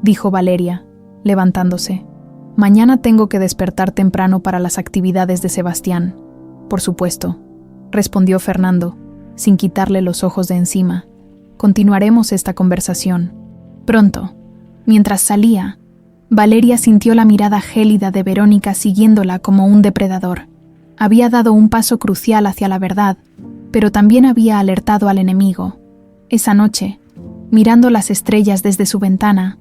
dijo Valeria, levantándose. Mañana tengo que despertar temprano para las actividades de Sebastián. Por supuesto, respondió Fernando, sin quitarle los ojos de encima. Continuaremos esta conversación. Pronto, mientras salía, Valeria sintió la mirada gélida de Verónica siguiéndola como un depredador. Había dado un paso crucial hacia la verdad, pero también había alertado al enemigo. Esa noche, mirando las estrellas desde su ventana,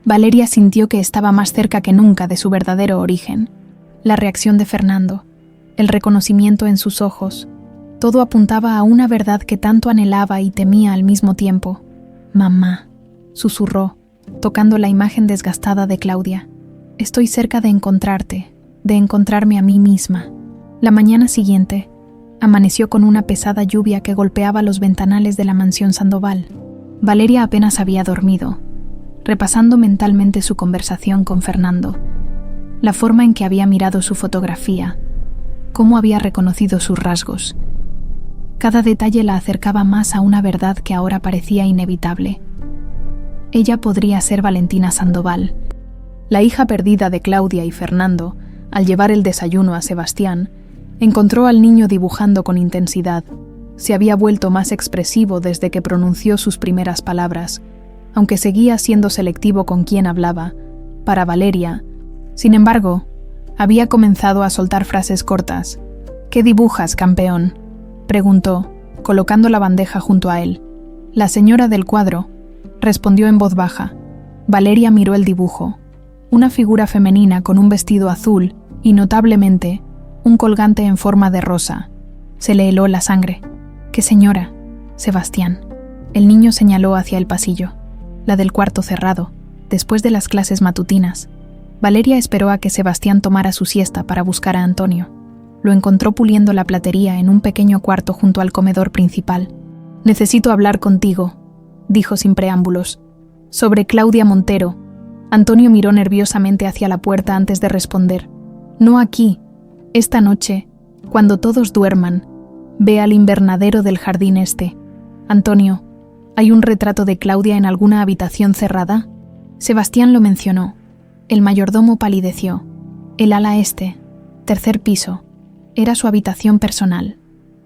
Valeria sintió que estaba más cerca que nunca de su verdadero origen. La reacción de Fernando, el reconocimiento en sus ojos, todo apuntaba a una verdad que tanto anhelaba y temía al mismo tiempo. «Mamá», susurró, tocando la imagen desgastada de Claudia. «Estoy cerca de encontrarte, de encontrarme a mí misma». La mañana siguiente, amaneció con una pesada lluvia que golpeaba los ventanales de la mansión Sandoval. Valeria apenas había dormido, repasando mentalmente su conversación con Fernando, la forma en que había mirado su fotografía, cómo había reconocido sus rasgos. Cada detalle la acercaba más a una verdad que ahora parecía inevitable. Ella podría ser Valentina Sandoval. La hija perdida de Claudia y Fernando, al llevar el desayuno a Sebastián, encontró al niño dibujando con intensidad. Se había vuelto más expresivo desde que pronunció sus primeras palabras, aunque seguía siendo selectivo con quién hablaba. Para Valeria, sin embargo, había comenzado a soltar frases cortas. «¿Qué dibujas, campeón?», preguntó, colocando la bandeja junto a él. «La señora del cuadro», respondió en voz baja. Valeria miró el dibujo. Una figura femenina con un vestido azul y, notablemente, un colgante en forma de rosa. Se le heló la sangre. «¿Qué señora?» «Sebastián». El niño señaló hacia el pasillo, la del cuarto cerrado, después de las clases matutinas. Valeria esperó a que Sebastián tomara su siesta para buscar a Antonio. Lo encontró puliendo la platería en un pequeño cuarto junto al comedor principal. «Necesito hablar contigo», dijo sin preámbulos. «Sobre Claudia Montero». Antonio miró nerviosamente hacia la puerta antes de responder. «No aquí. Esta noche, cuando todos duerman, ve al invernadero del jardín este». «Antonio, ¿hay un retrato de Claudia en alguna habitación cerrada?» Sebastián lo mencionó. El mayordomo palideció. «El ala este, tercer piso. Era su habitación personal»,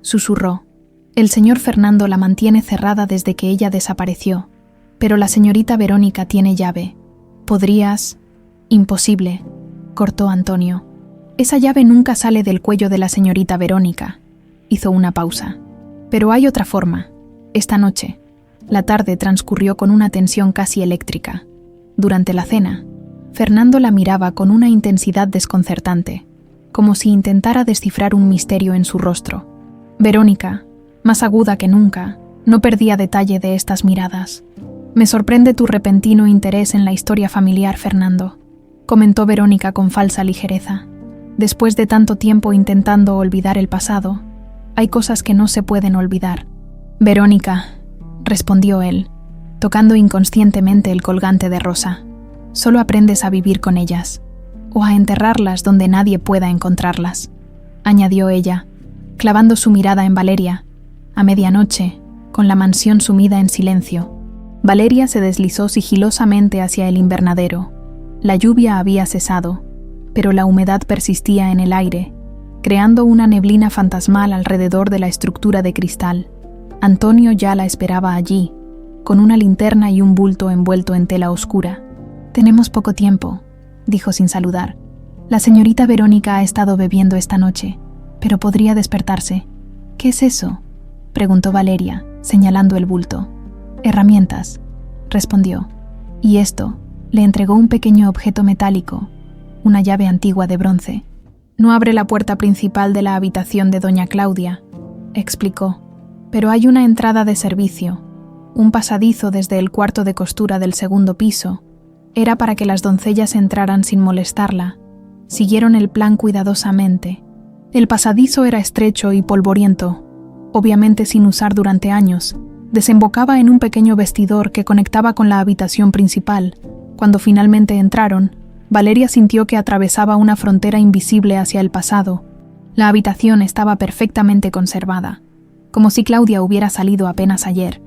susurró. «El señor Fernando la mantiene cerrada desde que ella desapareció, pero la señorita Verónica tiene llave. ¿Podrías...?» «Imposible», cortó Antonio. «Esa llave nunca sale del cuello de la señorita Verónica». Hizo una pausa. «Pero hay otra forma. Esta noche». La tarde transcurrió con una tensión casi eléctrica. Durante la cena, Fernando la miraba con una intensidad desconcertante, como si intentara descifrar un misterio en su rostro. Verónica, más aguda que nunca, no perdía detalle de estas miradas. «Me sorprende tu repentino interés en la historia familiar, Fernando», comentó Verónica con falsa ligereza. «Después de tanto tiempo intentando olvidar el pasado, hay cosas que no se pueden olvidar». «Verónica», respondió él, tocando inconscientemente el colgante de rosa. «Solo aprendes a vivir con ellas, o a enterrarlas donde nadie pueda encontrarlas», añadió ella, clavando su mirada en Valeria. A medianoche, con la mansión sumida en silencio. Valeria se deslizó sigilosamente hacia el invernadero. La lluvia había cesado, pero la humedad persistía en el aire, creando una neblina fantasmal alrededor de la estructura de cristal. Antonio ya la esperaba allí, con una linterna y un bulto envuelto en tela oscura. «Tenemos poco tiempo», dijo sin saludar. «La señorita Verónica ha estado bebiendo esta noche, pero podría despertarse». «¿Qué es eso?», preguntó Valeria, señalando el bulto. «Herramientas», respondió. «Y esto», le entregó un pequeño objeto metálico, una llave antigua de bronce. «No abre la puerta principal de la habitación de doña Claudia», explicó, «pero hay una entrada de servicio, un pasadizo desde el cuarto de costura del segundo piso. Era para que las doncellas entraran sin molestarla. Siguieron el plan cuidadosamente. El pasadizo era estrecho y polvoriento, obviamente sin usar durante años. Desembocaba en un pequeño vestidor que conectaba con la habitación principal. Cuando finalmente entraron, Valeria sintió que atravesaba una frontera invisible hacia el pasado. La habitación estaba perfectamente conservada, como si Claudia hubiera salido apenas ayer.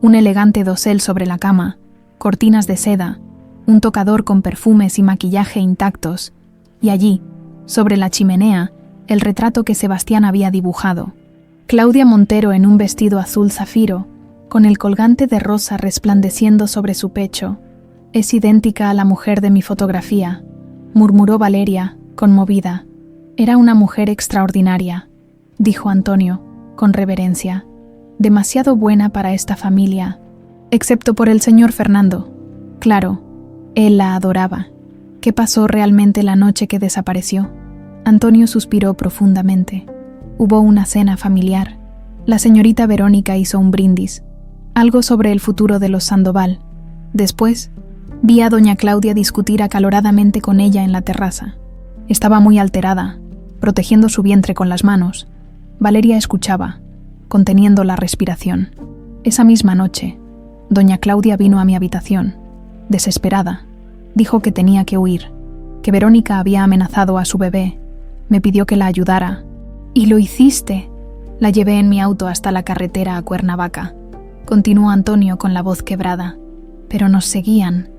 Un elegante dosel sobre la cama, cortinas de seda, un tocador con perfumes y maquillaje intactos, y allí, sobre la chimenea, el retrato que Sebastián había dibujado. Claudia Montero en un vestido azul zafiro, con el colgante de rosa resplandeciendo sobre su pecho. «Es idéntica a la mujer de mi fotografía», murmuró Valeria, conmovida. «Era una mujer extraordinaria», dijo Antonio, con reverencia. «Demasiado buena para esta familia, excepto por el señor Fernando. Claro, él la adoraba. ¿Qué pasó realmente la noche que desapareció?». Antonio suspiró profundamente. Hubo una cena familiar. La señorita Verónica hizo un brindis, algo sobre el futuro de los Sandoval. Después, vi a doña Claudia discutir acaloradamente con ella en la terraza. Estaba muy alterada, protegiendo su vientre con las manos. Valeria escuchaba, conteniendo la respiración. Esa misma noche, doña Claudia vino a mi habitación, desesperada. Dijo que tenía que huir, que Verónica había amenazado a su bebé. Me pidió que la ayudara. «¿Y lo hiciste?». «La llevé en mi auto hasta la carretera a Cuernavaca», continuó Antonio con la voz quebrada. «Pero nos seguían.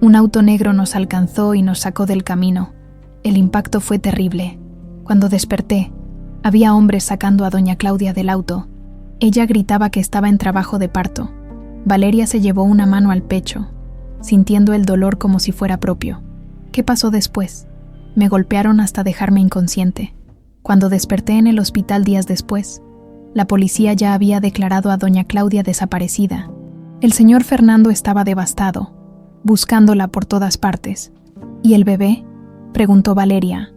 Un auto negro nos alcanzó y nos sacó del camino. El impacto fue terrible. Cuando desperté, había hombres sacando a doña Claudia del auto. Ella gritaba que estaba en trabajo de parto. Valeria se llevó una mano al pecho, sintiendo el dolor como si fuera propio. ¿Qué pasó después? Me golpearon hasta dejarme inconsciente. Cuando desperté en el hospital días después, la policía ya había declarado a doña Claudia desaparecida. El señor Fernando estaba devastado, buscándola por todas partes. «¿Y el bebé?», preguntó Valeria,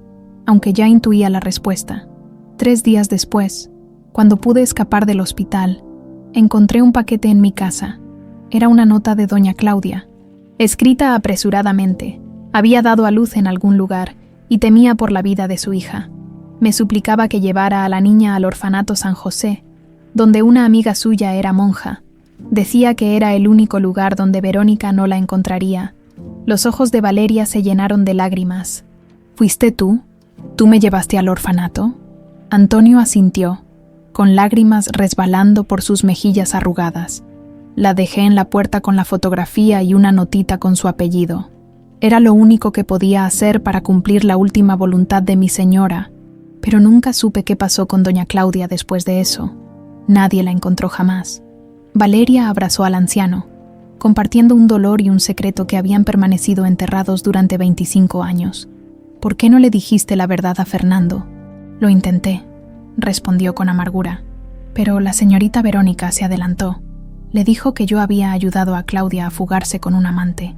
aunque ya intuía la respuesta. 3 días después, cuando pude escapar del hospital, encontré un paquete en mi casa. Era una nota de doña Claudia, escrita apresuradamente. Había dado a luz en algún lugar y temía por la vida de su hija. Me suplicaba que llevara a la niña al orfanato San José, donde una amiga suya era monja. Decía que era el único lugar donde Verónica no la encontraría. Los ojos de Valeria se llenaron de lágrimas. «¿Fuiste tú? ¿Tú me llevaste al orfanato?». Antonio asintió, con lágrimas resbalando por sus mejillas arrugadas. «La dejé en la puerta con la fotografía y una notita con su apellido. Era lo único que podía hacer para cumplir la última voluntad de mi señora, pero nunca supe qué pasó con doña Claudia después de eso. Nadie la encontró jamás». Valeria abrazó al anciano, compartiendo un dolor y un secreto que habían permanecido enterrados durante 25 años. «¿Por qué no le dijiste la verdad a Fernando?». «Lo intenté», respondió con amargura, pero la señorita Verónica se adelantó. Le dijo que yo había ayudado a Claudia a fugarse con un amante,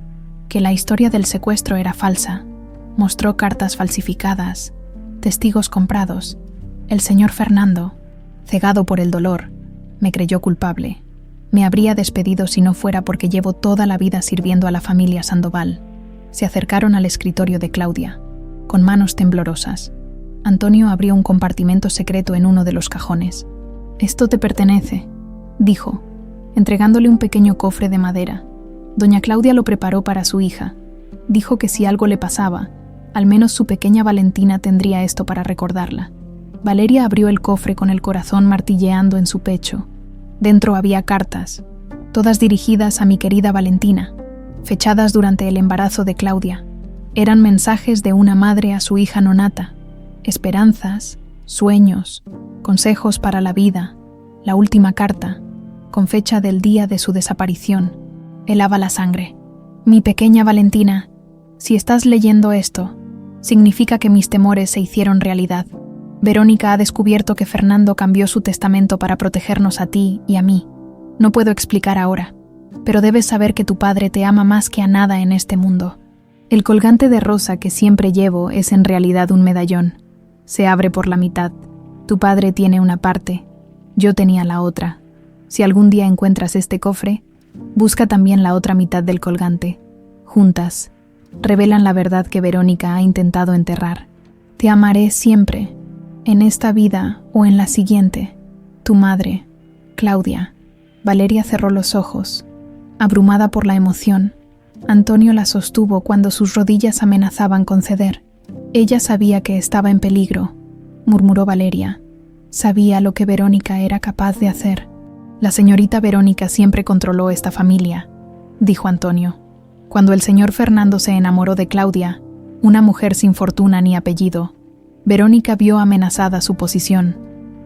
que la historia del secuestro era falsa. Mostró cartas falsificadas, testigos comprados. El señor Fernando, cegado por el dolor, me creyó culpable. Me habría despedido si no fuera porque llevo toda la vida sirviendo a la familia Sandoval». Se acercaron al escritorio de Claudia, con manos temblorosas. Antonio abrió un compartimento secreto en uno de los cajones. «Esto te pertenece», dijo, entregándole un pequeño cofre de madera. Doña Claudia lo preparó para su hija. Dijo que si algo le pasaba, al menos su pequeña Valentina tendría esto para recordarla. Valeria abrió el cofre con el corazón martilleando en su pecho. Dentro había cartas, todas dirigidas a mi querida Valentina, fechadas durante el embarazo de Claudia. Eran mensajes de una madre a su hija nonata, esperanzas, sueños, consejos para la vida. La última carta, con fecha del día de su desaparición, helaba la sangre. Mi pequeña Valentina, si estás leyendo esto, significa que mis temores se hicieron realidad. Verónica ha descubierto que Fernando cambió su testamento para protegernos a ti y a mí. No puedo explicar ahora, pero debes saber que tu padre te ama más que a nada en este mundo. El colgante de rosa que siempre llevo es en realidad un medallón. Se abre por la mitad. Tu padre tiene una parte, yo tenía la otra. Si algún día encuentras este cofre, busca también la otra mitad del colgante. Juntas, revelan la verdad que Verónica ha intentado enterrar. Te amaré siempre, en esta vida o en la siguiente. Tu madre, Claudia. Valeria cerró los ojos, abrumada por la emoción. Antonio la sostuvo cuando sus rodillas amenazaban con ceder. Ella sabía que estaba en peligro, murmuró Valeria. Sabía lo que Verónica era capaz de hacer. La señorita Verónica siempre controló esta familia, dijo Antonio. Cuando el señor Fernando se enamoró de Claudia, una mujer sin fortuna ni apellido, Verónica vio amenazada su posición,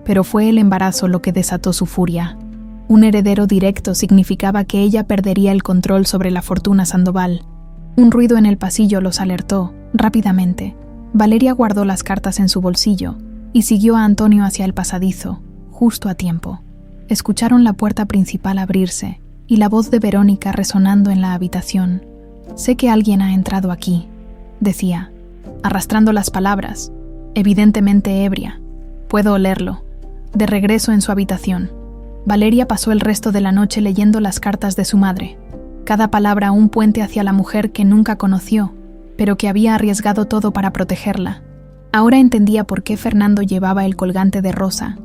pero fue el embarazo lo que desató su furia. Un heredero directo significaba que ella perdería el control sobre la fortuna Sandoval. Un ruido en el pasillo los alertó, rápidamente. Valeria guardó las cartas en su bolsillo y siguió a Antonio hacia el pasadizo, justo a tiempo. Escucharon la puerta principal abrirse y la voz de Verónica resonando en la habitación. «Sé que alguien ha entrado aquí», decía, arrastrando las palabras, evidentemente ebria. «Puedo olerlo». De regreso en su habitación, Valeria pasó el resto de la noche leyendo las cartas de su madre, cada palabra un puente hacia la mujer que nunca conoció, pero que había arriesgado todo para protegerla. Ahora entendía por qué Fernando llevaba el colgante de rosa,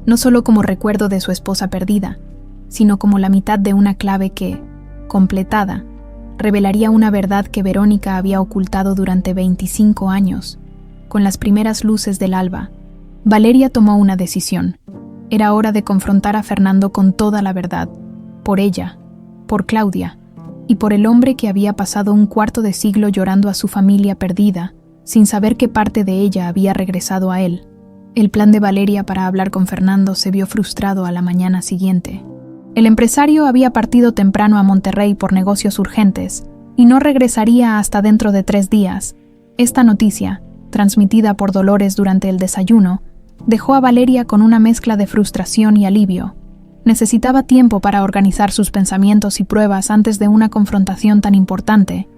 no solo como recuerdo de su esposa perdida, sino como la mitad de una clave que, completada, revelaría una verdad que Verónica había ocultado durante 25 años. Con las primeras luces del alba, Valeria tomó una decisión. Era hora de confrontar a Fernando con toda la verdad, por ella, por Claudia, y por el hombre que había pasado un cuarto de siglo llorando a su familia perdida, sin saber qué parte de ella había regresado a él. El plan de Valeria para hablar con Fernando se vio frustrado a la mañana siguiente. El empresario había partido temprano a Monterrey por negocios urgentes y no regresaría hasta dentro de 3 días. Esta noticia, transmitida por Dolores durante el desayuno, dejó a Valeria con una mezcla de frustración y alivio. Necesitaba tiempo para organizar sus pensamientos y pruebas antes de una confrontación tan importante.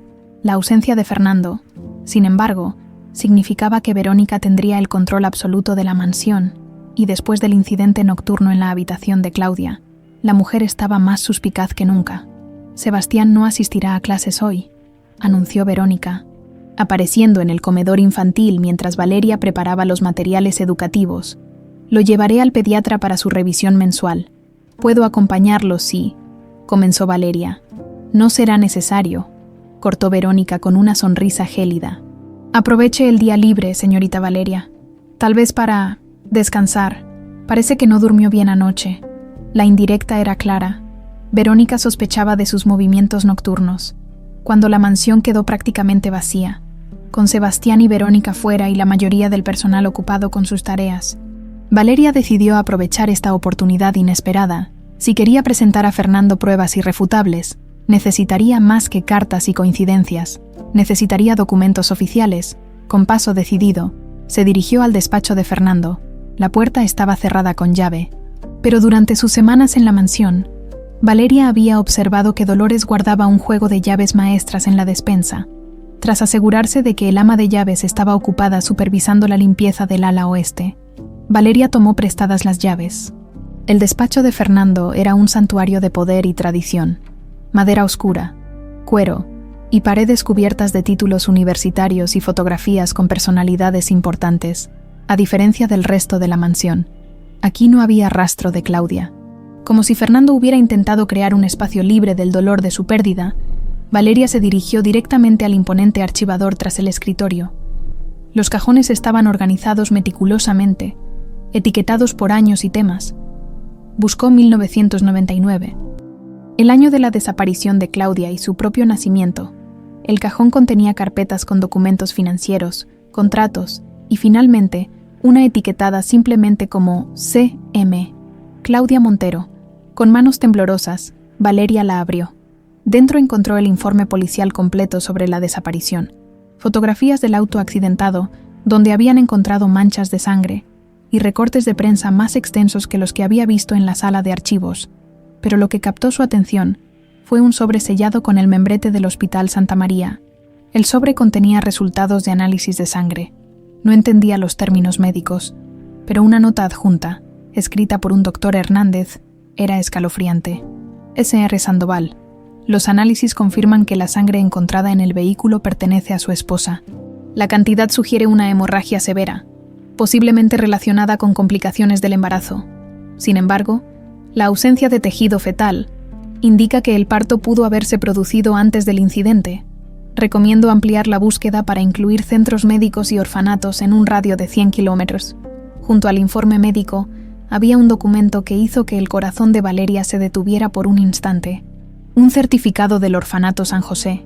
La ausencia de Fernando, sin embargo, significaba que Verónica tendría el control absoluto de la mansión, y después del incidente nocturno en la habitación de Claudia, la mujer estaba más suspicaz que nunca. «Sebastián no asistirá a clases hoy», anunció Verónica, apareciendo en el comedor infantil mientras Valeria preparaba los materiales educativos. «Lo llevaré al pediatra para su revisión mensual. Puedo acompañarlo si...» comenzó Valeria. «No será necesario», cortó Verónica con una sonrisa gélida. «Aproveche el día libre, señorita Valeria. Tal vez para... descansar. Parece que no durmió bien anoche». La indirecta era clara. Verónica sospechaba de sus movimientos nocturnos. Cuando la mansión quedó prácticamente vacía, con Sebastián y Verónica fuera y la mayoría del personal ocupado con sus tareas, Valeria decidió aprovechar esta oportunidad inesperada. Si quería presentar a Fernando pruebas irrefutables, necesitaría más que cartas y coincidencias. Necesitaría documentos oficiales. Con paso decidido, se dirigió al despacho de Fernando. La puerta estaba cerrada con llave. Pero durante sus semanas en la mansión, Valeria había observado que Dolores guardaba un juego de llaves maestras en la despensa. Tras asegurarse de que el ama de llaves estaba ocupada supervisando la limpieza del ala oeste, Valeria tomó prestadas las llaves. El despacho de Fernando era un santuario de poder y tradición. Madera oscura, cuero y paredes cubiertas de títulos universitarios y fotografías con personalidades importantes, a diferencia del resto de la mansión. Aquí no había rastro de Claudia. Como si Fernando hubiera intentado crear un espacio libre del dolor de su pérdida, Valeria se dirigió directamente al imponente archivador tras el escritorio. Los cajones estaban organizados meticulosamente, etiquetados por años y temas. Buscó 1999, el año de la desaparición de Claudia y su propio nacimiento. El cajón contenía carpetas con documentos financieros, contratos y, finalmente, una etiquetada simplemente como C.M. Claudia Montero. Con manos temblorosas, Valeria la abrió. Dentro encontró el informe policial completo sobre la desaparición, fotografías del auto accidentado, donde habían encontrado manchas de sangre, y recortes de prensa más extensos que los que había visto en la sala de archivos. Pero lo que captó su atención fue un sobre sellado con el membrete del Hospital Santa María. El sobre contenía resultados de análisis de sangre. No entendía los términos médicos, pero una nota adjunta, escrita por un doctor Hernández, era escalofriante. Sr. Sandoval. Los análisis confirman que la sangre encontrada en el vehículo pertenece a su esposa. La cantidad sugiere una hemorragia severa, posiblemente relacionada con complicaciones del embarazo. Sin embargo, la ausencia de tejido fetal indica que el parto pudo haberse producido antes del incidente. Recomiendo ampliar la búsqueda para incluir centros médicos y orfanatos en un radio de 100 kilómetros. Junto al informe médico, había un documento que hizo que el corazón de Valeria se detuviera por un instante. Un certificado del Orfanato San José,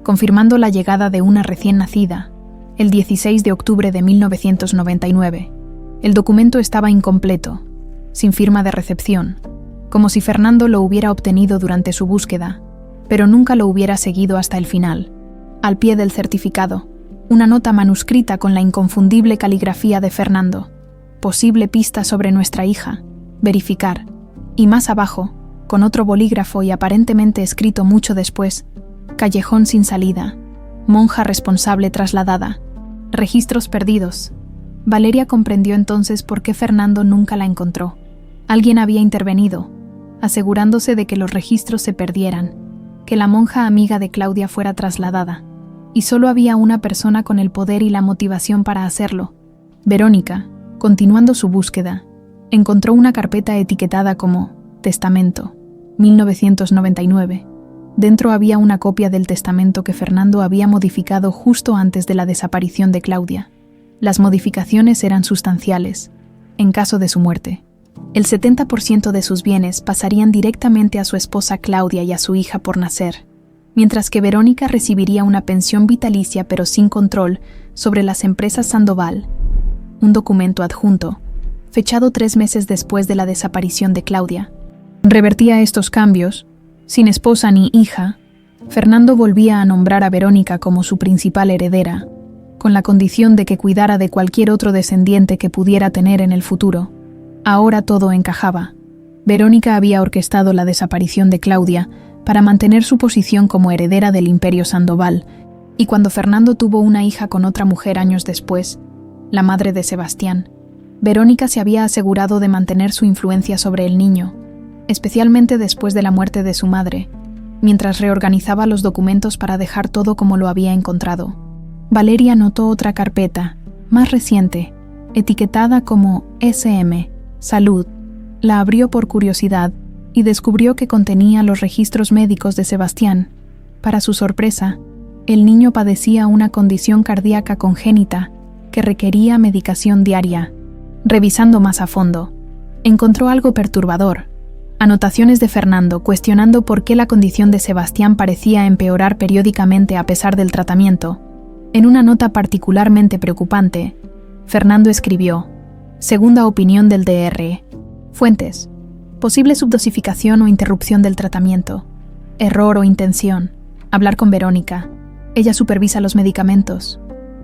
confirmando la llegada de una recién nacida, el 16 de octubre de 1999. El documento estaba incompleto, sin firma de recepción, como si Fernando lo hubiera obtenido durante su búsqueda, pero nunca lo hubiera seguido hasta el final. Al pie del certificado, una nota manuscrita con la inconfundible caligrafía de Fernando. Posible pista sobre nuestra hija. Verificar. Y más abajo, con otro bolígrafo y aparentemente escrito mucho después, callejón sin salida, monja responsable trasladada, registros perdidos. Valeria comprendió entonces por qué Fernando nunca la encontró. Alguien había intervenido, asegurándose de que los registros se perdieran, que la monja amiga de Claudia fuera trasladada, y solo había una persona con el poder y la motivación para hacerlo. Verónica, continuando su búsqueda, encontró una carpeta etiquetada como Testamento, 1999. Dentro había una copia del testamento que Fernando había modificado justo antes de la desaparición de Claudia. Las modificaciones eran sustanciales. En caso de su muerte, el 70% de sus bienes pasarían directamente a su esposa Claudia y a su hija por nacer, mientras que Verónica recibiría una pensión vitalicia pero sin control sobre las empresas Sandoval. Un documento adjunto, fechado 3 meses después de la desaparición de Claudia, revertía estos cambios. Sin esposa ni hija, Fernando volvía a nombrar a Verónica como su principal heredera, con la condición de que cuidara de cualquier otro descendiente que pudiera tener en el futuro. Ahora todo encajaba. Verónica había orquestado la desaparición de Claudia para mantener su posición como heredera del Imperio Sandoval, y cuando Fernando tuvo una hija con otra mujer años después, la madre de Sebastián, Verónica se había asegurado de mantener su influencia sobre el niño, especialmente después de la muerte de su madre, mientras reorganizaba los documentos para dejar todo como lo había encontrado. Valeria notó otra carpeta, más reciente, etiquetada como SM, Salud. La abrió por curiosidad y descubrió que contenía los registros médicos de Sebastián. Para su sorpresa, el niño padecía una condición cardíaca congénita que requería medicación diaria. Revisando más a fondo, encontró algo perturbador. Anotaciones de Fernando cuestionando por qué la condición de Sebastián parecía empeorar periódicamente a pesar del tratamiento. En una nota particularmente preocupante, Fernando escribió: segunda opinión del DR. Fuentes: posible subdosificación o interrupción del tratamiento. Error o intención. Hablar con Verónica. Ella supervisa los medicamentos.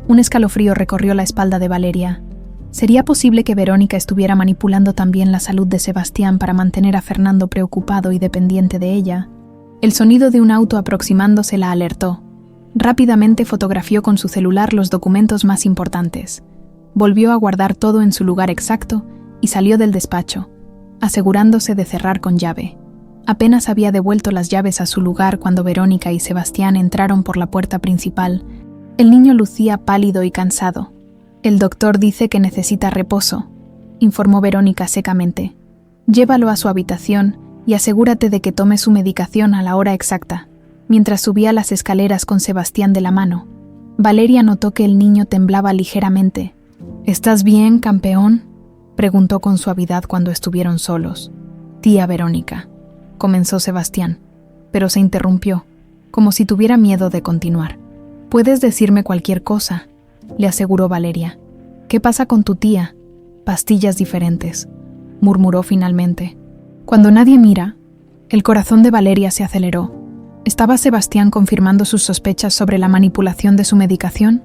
Un escalofrío recorrió la espalda de Valeria. ¿Sería posible que Verónica estuviera manipulando también la salud de Sebastián para mantener a Fernando preocupado y dependiente de ella? El sonido de un auto aproximándose la alertó. Rápidamente fotografió con su celular los documentos más importantes. Volvió a guardar todo en su lugar exacto y salió del despacho, asegurándose de cerrar con llave. Apenas había devuelto las llaves a su lugar cuando Verónica y Sebastián entraron por la puerta principal. El niño lucía pálido y cansado. El doctor dice que necesita reposo, informó Verónica secamente. Llévalo a su habitación y asegúrate de que tome su medicación a la hora exacta. Mientras subía las escaleras con Sebastián de la mano, Valeria notó que el niño temblaba ligeramente. ¿Estás bien, campeón?, preguntó con suavidad cuando estuvieron solos. Tía Verónica, comenzó Sebastián, pero se interrumpió, como si tuviera miedo de continuar. Puedes decirme cualquier cosa, le aseguró Valeria. ¿Qué pasa con tu tía? Pastillas diferentes, murmuró finalmente. Cuando nadie mira, el corazón de Valeria se aceleró. ¿Estaba Sebastián confirmando sus sospechas sobre la manipulación de su medicación?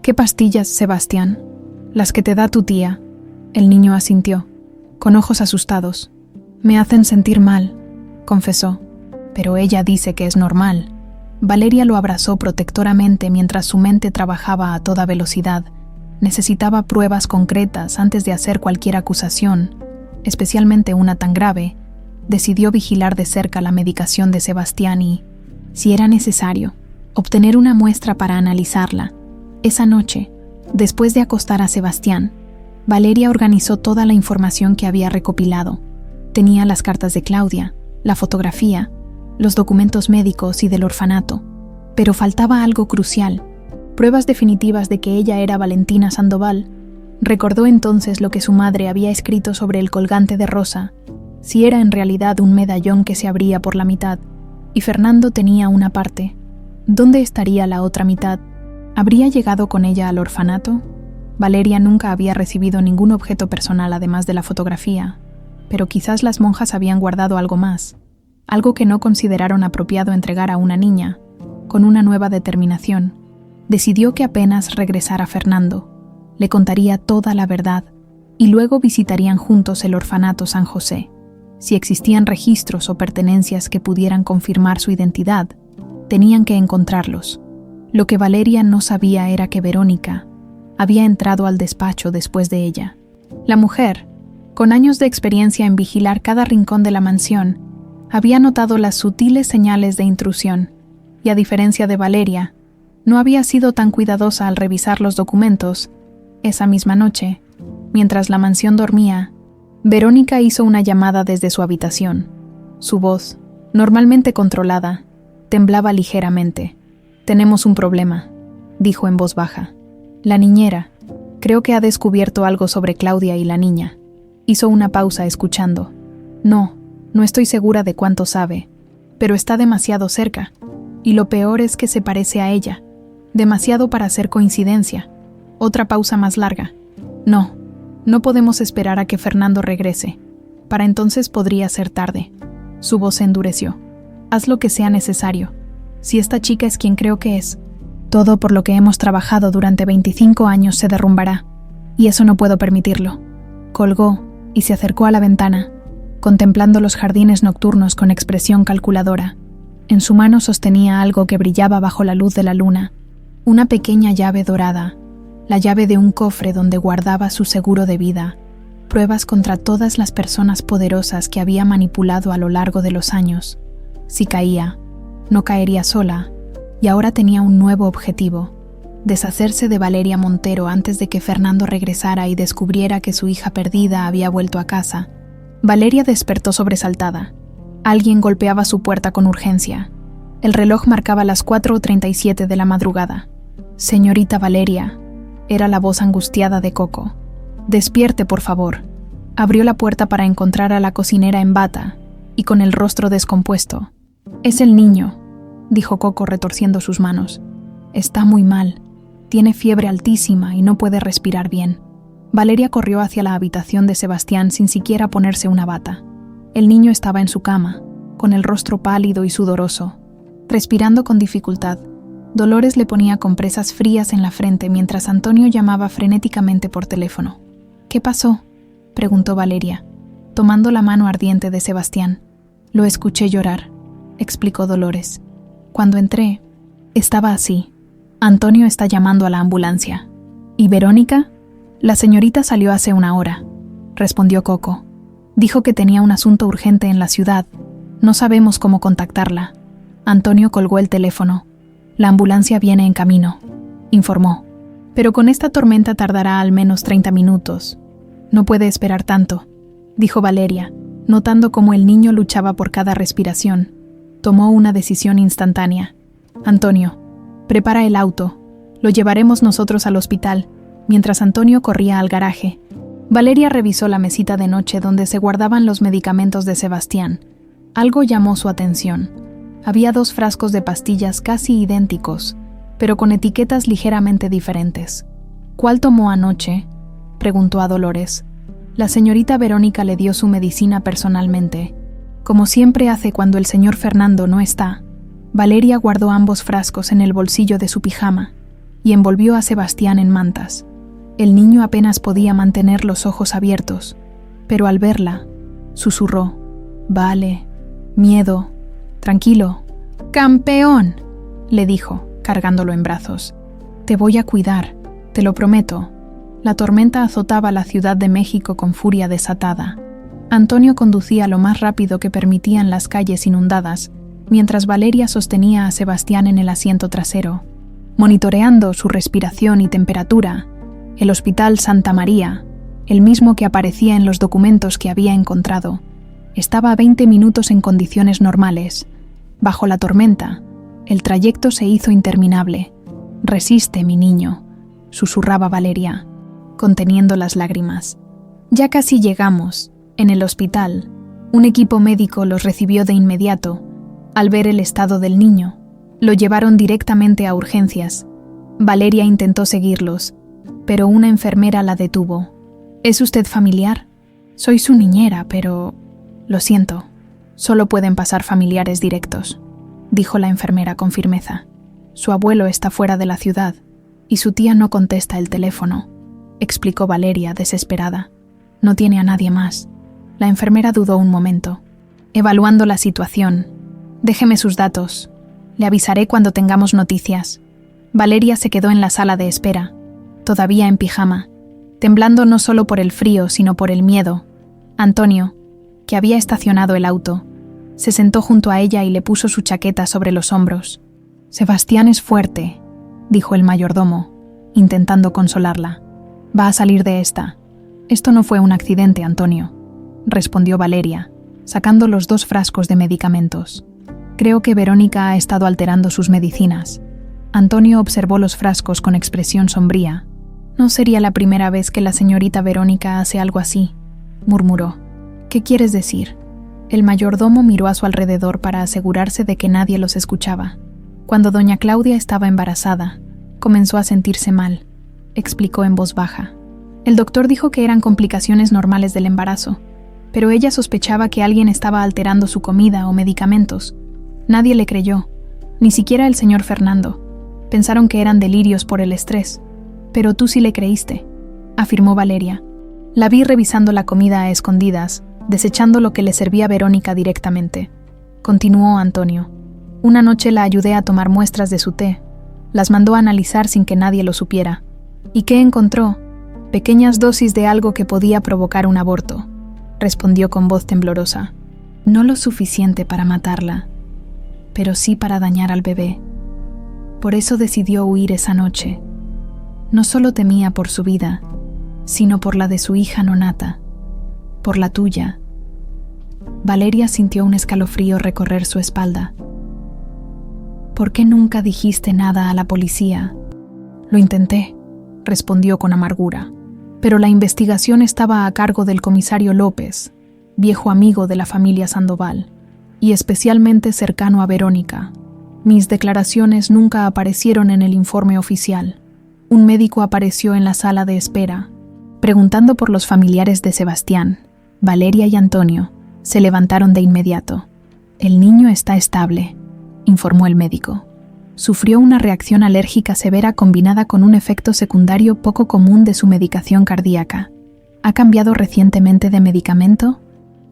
¿Qué pastillas, Sebastián? Las que te da tu tía. El niño asintió, con ojos asustados. Me hacen sentir mal, confesó. Pero ella dice que es normal. Valeria lo abrazó protectoramente mientras su mente trabajaba a toda velocidad. Necesitaba pruebas concretas antes de hacer cualquier acusación, especialmente una tan grave. Decidió vigilar de cerca la medicación de Sebastián y, si era necesario, obtener una muestra para analizarla. Esa noche, después de acostar a Sebastián, Valeria organizó toda la información que había recopilado. Tenía las cartas de Claudia, la fotografía, los documentos médicos y del orfanato, pero faltaba algo crucial, pruebas definitivas de que ella era Valentina Sandoval. Recordó entonces lo que su madre había escrito sobre el colgante de rosa, si era en realidad un medallón que se abría por la mitad, y Fernando tenía una parte. ¿Dónde estaría la otra mitad? ¿Habría llegado con ella al orfanato? Valeria nunca había recibido ningún objeto personal además de la fotografía, pero quizás las monjas habían guardado algo más, algo que no consideraron apropiado entregar a una niña. Con una nueva determinación, decidió que apenas regresara Fernando, le contaría toda la verdad y luego visitarían juntos el orfanato San José. Si existían registros o pertenencias que pudieran confirmar su identidad, tenían que encontrarlos. Lo que Valeria no sabía era que Verónica había entrado al despacho después de ella. La mujer, con años de experiencia en vigilar cada rincón de la mansión, había notado las sutiles señales de intrusión, y a diferencia de Valeria, no había sido tan cuidadosa al revisar los documentos. Esa misma noche, mientras la mansión dormía, Verónica hizo una llamada desde su habitación. Su voz, normalmente controlada, temblaba ligeramente. «Tenemos un problema», dijo en voz baja. «La niñera, creo que ha descubierto algo sobre Claudia y la niña». Hizo una pausa escuchando. No estoy segura de cuánto sabe, pero está demasiado cerca, y lo peor es que se parece a ella. Demasiado para ser coincidencia. Otra pausa más larga. No podemos esperar a que Fernando regrese. Para entonces podría ser tarde. Su voz se endureció. Haz lo que sea necesario. Si esta chica es quien creo que es, todo por lo que hemos trabajado durante 25 años se derrumbará, y eso no puedo permitirlo. Colgó y se acercó a la ventana, contemplando los jardines nocturnos con expresión calculadora. En su mano sostenía algo que brillaba bajo la luz de la luna, una pequeña llave dorada, la llave de un cofre donde guardaba su seguro de vida, pruebas contra todas las personas poderosas que había manipulado a lo largo de los años. Si caía, no caería sola, y ahora tenía un nuevo objetivo: deshacerse de Valeria Montero antes de que Fernando regresara y descubriera que su hija perdida había vuelto a casa. Valeria despertó sobresaltada. Alguien golpeaba su puerta con urgencia. El reloj marcaba las 4:37 de la madrugada. «Señorita Valeria», era la voz angustiada de Coco. «Despierte, por favor». Abrió la puerta para encontrar a la cocinera en bata y con el rostro descompuesto. «Es el niño», dijo Coco retorciendo sus manos. «Está muy mal. Tiene fiebre altísima y no puede respirar bien». Valeria corrió hacia la habitación de Sebastián sin siquiera ponerse una bata. El niño estaba en su cama, con el rostro pálido y sudoroso, respirando con dificultad. Dolores le ponía compresas frías en la frente mientras Antonio llamaba frenéticamente por teléfono. «¿Qué pasó?», preguntó Valeria, tomando la mano ardiente de Sebastián. «Lo escuché llorar», explicó Dolores. «Cuando entré, estaba así. Antonio está llamando a la ambulancia». «¿Y Verónica?» «La señorita salió hace una hora», respondió Coco. «Dijo que tenía un asunto urgente en la ciudad. No sabemos cómo contactarla». Antonio colgó el teléfono. «La ambulancia viene en camino», informó. «Pero con esta tormenta tardará al menos 30 minutos. No puede esperar tanto», dijo Valeria, notando cómo el niño luchaba por cada respiración. Tomó una decisión instantánea. «Antonio, prepara el auto. Lo llevaremos nosotros al hospital», mientras Antonio corría al garaje. Valeria revisó la mesita de noche donde se guardaban los medicamentos de Sebastián. Algo llamó su atención. Había 2 frascos de pastillas casi idénticos, pero con etiquetas ligeramente diferentes. ¿Cuál tomó anoche?, preguntó a Dolores. La señorita Verónica le dio su medicina personalmente, como siempre hace cuando el señor Fernando no está. Valeria guardó ambos frascos en el bolsillo de su pijama y envolvió a Sebastián en mantas. El niño apenas podía mantener los ojos abiertos, pero al verla, susurró: «Vale, miedo, tranquilo». «¡Campeón!», le dijo, cargándolo en brazos. «Te voy a cuidar, te lo prometo». La tormenta azotaba la Ciudad de México con furia desatada. Antonio conducía lo más rápido que permitían las calles inundadas, mientras Valeria sostenía a Sebastián en el asiento trasero, monitoreando su respiración y temperatura. El Hospital Santa María, el mismo que aparecía en los documentos que había encontrado, estaba a 20 minutos en condiciones normales. Bajo la tormenta, el trayecto se hizo interminable. «Resiste, mi niño», susurraba Valeria, conteniendo las lágrimas. «Ya casi llegamos». En el hospital, un equipo médico los recibió de inmediato. Al ver el estado del niño, lo llevaron directamente a urgencias. Valeria intentó seguirlos, pero una enfermera la detuvo. «¿Es usted familiar? Soy su niñera, pero... Lo siento, solo pueden pasar familiares directos», dijo la enfermera con firmeza. «Su abuelo está fuera de la ciudad y su tía no contesta el teléfono», explicó Valeria, desesperada. «No tiene a nadie más». La enfermera dudó un momento, evaluando la situación. «Déjeme sus datos. Le avisaré cuando tengamos noticias». Valeria se quedó en la sala de espera, todavía en pijama, temblando no solo por el frío, sino por el miedo. Antonio, que había estacionado el auto, se sentó junto a ella y le puso su chaqueta sobre los hombros. «Sebastián es fuerte», dijo el mayordomo, intentando consolarla. «Va a salir de esta. Esto no fue un accidente, Antonio», respondió Valeria, sacando los 2 frascos de medicamentos. «Creo que Verónica ha estado alterando sus medicinas». Antonio observó los frascos con expresión sombría. «No sería la primera vez que la señorita Verónica hace algo así», murmuró. «¿Qué quieres decir?». El mayordomo miró a su alrededor para asegurarse de que nadie los escuchaba. «Cuando doña Claudia estaba embarazada, comenzó a sentirse mal», explicó en voz baja. «El doctor dijo que eran complicaciones normales del embarazo, pero ella sospechaba que alguien estaba alterando su comida o medicamentos. Nadie le creyó, ni siquiera el señor Fernando. Pensaron que eran delirios por el estrés. Pero tú sí le creíste», afirmó Valeria. «La vi revisando la comida a escondidas, desechando lo que le servía a Verónica directamente», continuó Antonio. «Una noche la ayudé a tomar muestras de su té. Las mandó a analizar sin que nadie lo supiera. ¿Y qué encontró? Pequeñas dosis de algo que podía provocar un aborto», respondió con voz temblorosa. «No lo suficiente para matarla, pero sí para dañar al bebé. Por eso decidió huir esa noche. No solo temía por su vida, sino por la de su hija nonata, por la tuya». Valeria sintió un escalofrío recorrer su espalda. «¿Por qué nunca dijiste nada a la policía?». «Lo intenté», respondió con amargura, «pero la investigación estaba a cargo del comisario López, viejo amigo de la familia Sandoval, y especialmente cercano a Verónica. Mis declaraciones nunca aparecieron en el informe oficial. Un médico apareció en la sala de espera, preguntando por los familiares de Sebastián. Valeria y Antonio se levantaron de inmediato. «El niño está estable», informó el médico. «Sufrió una reacción alérgica severa combinada con un efecto secundario poco común de su medicación cardíaca. ¿Ha cambiado recientemente de medicamento?».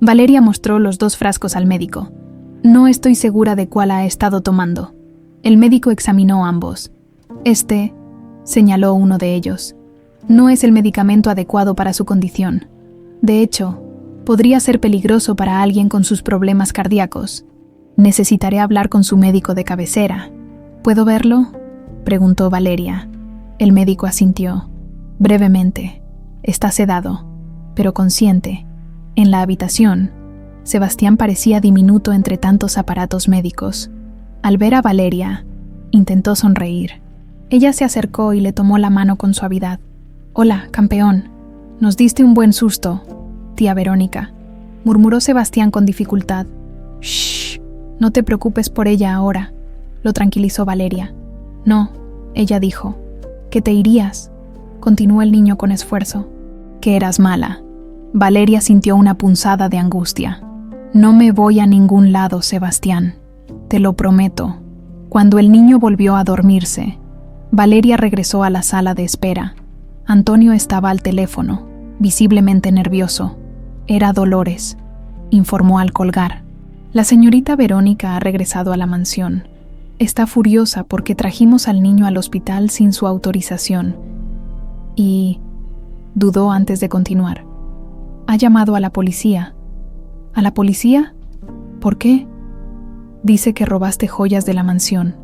Valeria mostró los 2 frascos al médico. «No estoy segura de cuál ha estado tomando». El médico examinó ambos. «Este», señaló uno de ellos, «no es el medicamento adecuado para su condición. De hecho, podría ser peligroso para alguien con sus problemas cardíacos. Necesitaré hablar con su médico de cabecera». «¿Puedo verlo?», preguntó Valeria. El médico asintió. Brevemente. «Está sedado, pero consciente». En la habitación, Sebastián parecía diminuto entre tantos aparatos médicos. Al ver a Valeria, intentó sonreír. Ella se acercó y le tomó la mano con suavidad. «Hola, campeón», Nos diste un buen susto, tía Verónica, murmuró Sebastián con dificultad. Shh, no te preocupes por ella ahora, lo tranquilizó Valeria. No, ella dijo, que te irías, continuó el niño con esfuerzo. Que eras mala. Valeria sintió una punzada de angustia. No me voy a ningún lado, Sebastián, te lo prometo. Cuando el niño volvió a dormirse, Valeria regresó a la sala de espera. Antonio estaba al teléfono, visiblemente nervioso. Era Dolores, informó al colgar. La señorita Verónica ha regresado a la mansión. Está furiosa porque trajimos al niño al hospital sin su autorización. Y dudó antes de continuar. Ha llamado a la policía. ¿A la policía? ¿Por qué? Dice que robaste joyas de la mansión,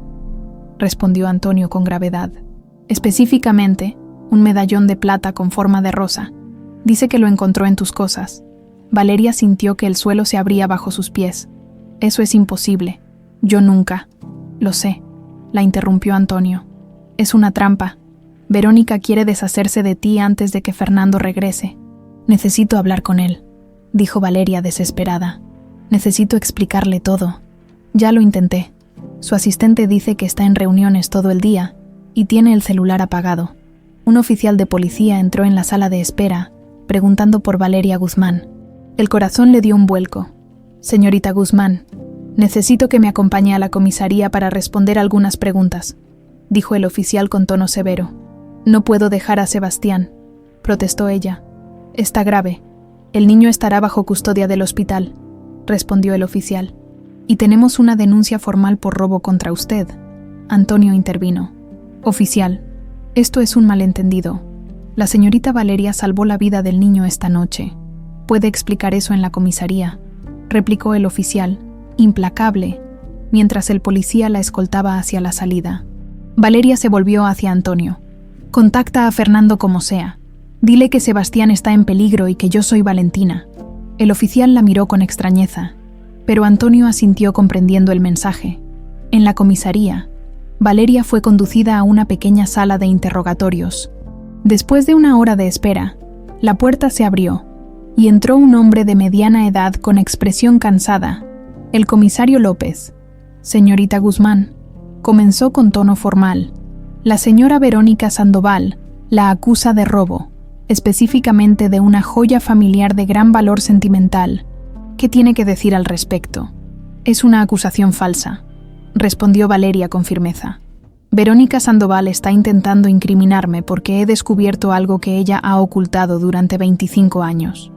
respondió Antonio con gravedad. Específicamente, un medallón de plata con forma de rosa. Dice que lo encontró en tus cosas. Valeria sintió que el suelo se abría bajo sus pies. Eso es imposible. Yo nunca. Lo sé, la interrumpió Antonio. Es una trampa. Verónica quiere deshacerse de ti antes de que Fernando regrese. Necesito hablar con él, dijo Valeria desesperada. Necesito explicarle todo. Ya lo intenté. Su asistente dice que está en reuniones todo el día y tiene el celular apagado. Un oficial de policía entró en la sala de espera, preguntando por Valeria Guzmán. El corazón le dio un vuelco. Señorita Guzmán, necesito que me acompañe a la comisaría para responder algunas preguntas, dijo el oficial con tono severo. No puedo dejar a Sebastián, protestó ella. Está grave. El niño estará bajo custodia del hospital, respondió el oficial. Y tenemos una denuncia formal por robo contra usted. Antonio intervino. Oficial, esto es un malentendido. La señorita Valeria salvó la vida del niño esta noche. ¿Puede explicar eso en la comisaría?, replicó el oficial, implacable, mientras el policía la escoltaba hacia la salida. Valeria se volvió hacia Antonio. Contacta a Fernando como sea. Dile que Sebastián está en peligro y que yo soy Valentina. El oficial la miró con extrañeza, pero Antonio asintió comprendiendo el mensaje. En la comisaría, Valeria fue conducida a una pequeña sala de interrogatorios. Después de una hora de espera, la puerta se abrió y entró un hombre de mediana edad con expresión cansada. El comisario López. Señorita Guzmán, comenzó con tono formal. La señora Verónica Sandoval la acusa de robo, específicamente de una joya familiar de gran valor sentimental. ¿Qué tiene que decir al respecto? Es una acusación falsa, respondió Valeria con firmeza. Verónica Sandoval está intentando incriminarme porque he descubierto algo que ella ha ocultado durante 25 años.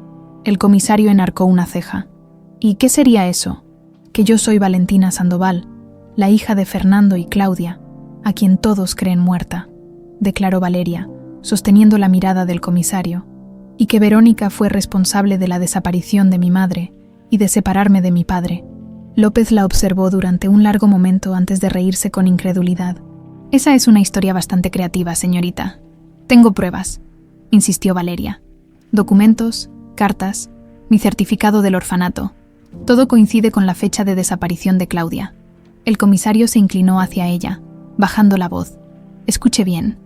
El comisario enarcó una ceja. ¿Y qué sería eso? Que yo soy Valentina Sandoval, la hija de Fernando y Claudia, a quien todos creen muerta, declaró Valeria, sosteniendo la mirada del comisario, y que Verónica fue responsable de la desaparición de mi madre y de separarme de mi padre. López la observó durante un largo momento antes de reírse con incredulidad. Esa es una historia bastante creativa, señorita. Tengo pruebas, insistió Valeria. Documentos, cartas, mi certificado del orfanato. Todo coincide con la fecha de desaparición de Claudia. El comisario se inclinó hacia ella, bajando la voz. Escuche bien.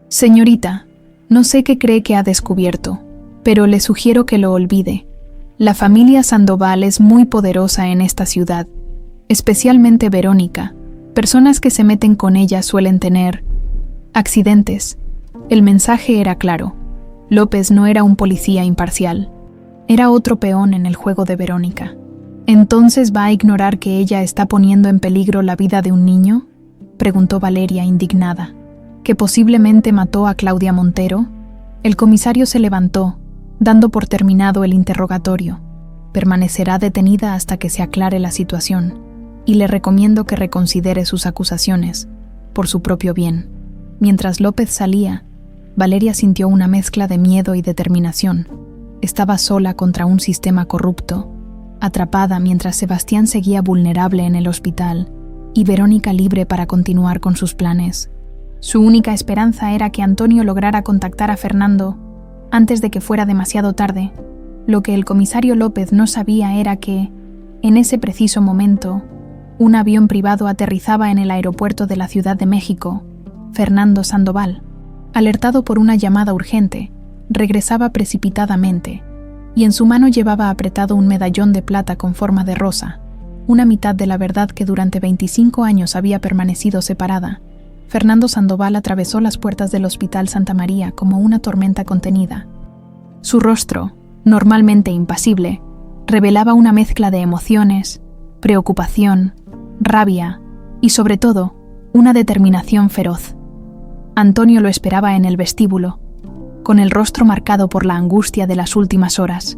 Señorita, no sé qué cree que ha descubierto, pero le sugiero que lo olvide. La familia Sandoval es muy poderosa en esta ciudad, especialmente Verónica. Personas que se meten con ella suelen tener accidentes. El mensaje era claro. López no era un policía imparcial. Era otro peón en el juego de Verónica. ¿Entonces va a ignorar que ella está poniendo en peligro la vida de un niño?, preguntó Valeria indignada. ¿Que posiblemente mató a Claudia Montero? El comisario se levantó, dando por terminado el interrogatorio. Permanecerá detenida hasta que se aclare la situación, y le recomiendo que reconsidere sus acusaciones, por su propio bien. Mientras López salía, Valeria sintió una mezcla de miedo y determinación. Estaba sola contra un sistema corrupto, atrapada mientras Sebastián seguía vulnerable en el hospital y Verónica libre para continuar con sus planes. Su única esperanza era que Antonio lograra contactar a Fernando antes de que fuera demasiado tarde. Lo que el comisario López no sabía era que, en ese preciso momento, un avión privado aterrizaba en el aeropuerto de la Ciudad de México. Fernando Sandoval, alertado por una llamada urgente, regresaba precipitadamente, y en su mano llevaba apretado un medallón de plata con forma de rosa, una mitad de la verdad que durante 25 años había permanecido separada. Fernando Sandoval atravesó las puertas del Hospital Santa María como una tormenta contenida. Su rostro, normalmente impasible, revelaba una mezcla de emociones, preocupación, rabia y, sobre todo, una determinación feroz. Antonio lo esperaba en el vestíbulo, con el rostro marcado por la angustia de las últimas horas.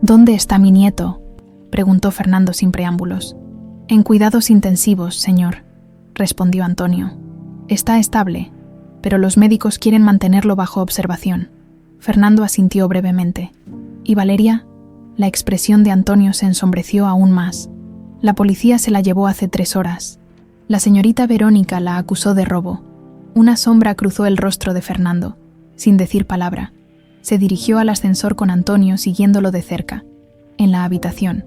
«¿Dónde está mi nieto?», preguntó Fernando sin preámbulos. «En cuidados intensivos, señor», respondió Antonio. «Está estable, pero los médicos quieren mantenerlo bajo observación». Fernando asintió brevemente. «¿Y Valeria?». La expresión de Antonio se ensombreció aún más. «La policía se la llevó hace 3 horas. La señorita Verónica la acusó de robo». Una sombra cruzó el rostro de Fernando. Sin decir palabra, se dirigió al ascensor con Antonio siguiéndolo de cerca. En la habitación,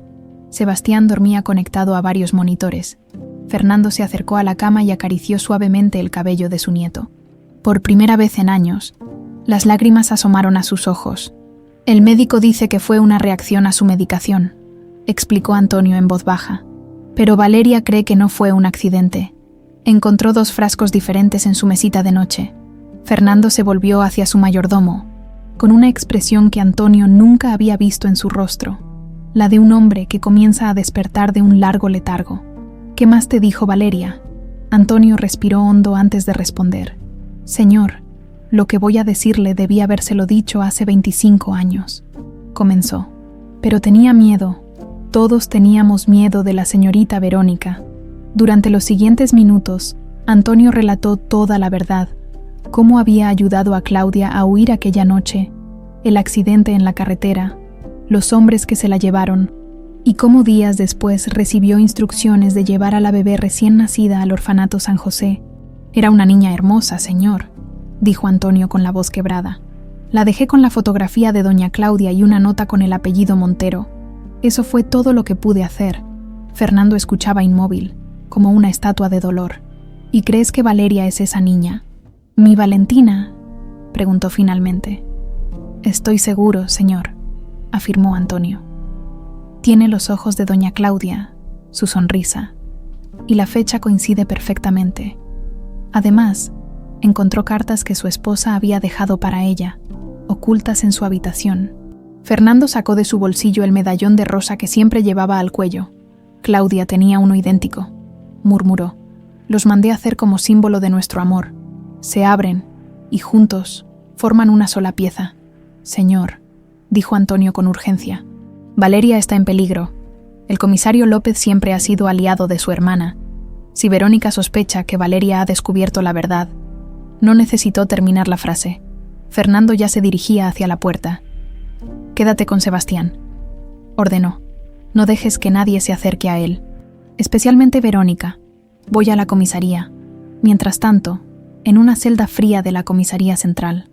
Sebastián dormía conectado a varios monitores. Fernando se acercó a la cama y acarició suavemente el cabello de su nieto. Por primera vez en años, las lágrimas asomaron a sus ojos. «El médico dice que fue una reacción a su medicación», explicó Antonio en voz baja. «Pero Valeria cree que no fue un accidente. Encontró 2 frascos diferentes en su mesita de noche». Fernando se volvió hacia su mayordomo, con una expresión que Antonio nunca había visto en su rostro, la de un hombre que comienza a despertar de un largo letargo. «¿Qué más te dijo Valeria?». Antonio respiró hondo antes de responder. «Señor, lo que voy a decirle debí habérselo dicho hace 25 años», comenzó. «Pero tenía miedo. Todos teníamos miedo de la señorita Verónica». Durante los siguientes minutos, Antonio relató toda la verdad: cómo había ayudado a Claudia a huir aquella noche, el accidente en la carretera, los hombres que se la llevaron, y cómo días después recibió instrucciones de llevar a la bebé recién nacida al orfanato San José. «Era una niña hermosa, señor», dijo Antonio con la voz quebrada. «La dejé con la fotografía de doña Claudia y una nota con el apellido Montero. Eso fue todo lo que pude hacer». Fernando escuchaba inmóvil, como una estatua de dolor. «¿Y crees que Valeria es esa niña?». «¿Mi Valentina?», preguntó finalmente. «Estoy seguro, señor», afirmó Antonio. «Tiene los ojos de doña Claudia, su sonrisa, y la fecha coincide perfectamente. Además, encontró cartas que su esposa había dejado para ella, ocultas en su habitación». Fernando sacó de su bolsillo el medallón de rosa que siempre llevaba al cuello. «Claudia tenía uno idéntico», murmuró. «Los mandé a hacer como símbolo de nuestro amor. Se abren, y juntos forman una sola pieza». «Señor», dijo Antonio con urgencia, «Valeria está en peligro. El comisario López siempre ha sido aliado de su hermana. Si Verónica sospecha que Valeria ha descubierto la verdad». No necesitó terminar la frase. Fernando ya se dirigía hacia la puerta. «Quédate con Sebastián», ordenó. «No dejes que nadie se acerque a él, especialmente Verónica. Voy a la comisaría». Mientras tanto, en una celda fría de la comisaría central,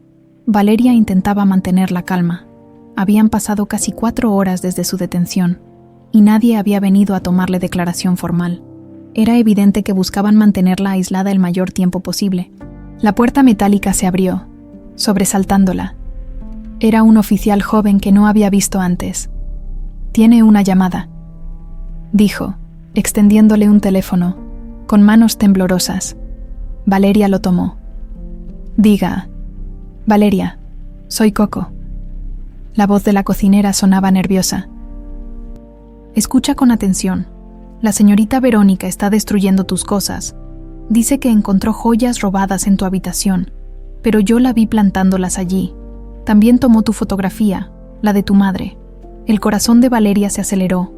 Valeria intentaba mantener la calma. Habían pasado casi 4 horas desde su detención, y nadie había venido a tomarle declaración formal. Era evidente que buscaban mantenerla aislada el mayor tiempo posible. La puerta metálica se abrió, sobresaltándola. Era un oficial joven que no había visto antes. «Tiene una llamada», dijo, extendiéndole un teléfono, con manos temblorosas. Valeria lo tomó. «Diga». «Valeria, soy Coco». La voz de la cocinera sonaba nerviosa. «Escucha con atención. La señorita Verónica está destruyendo tus cosas. Dice que encontró joyas robadas en tu habitación, pero yo la vi plantándolas allí. También tomó tu fotografía, la de tu madre». El corazón de Valeria se aceleró.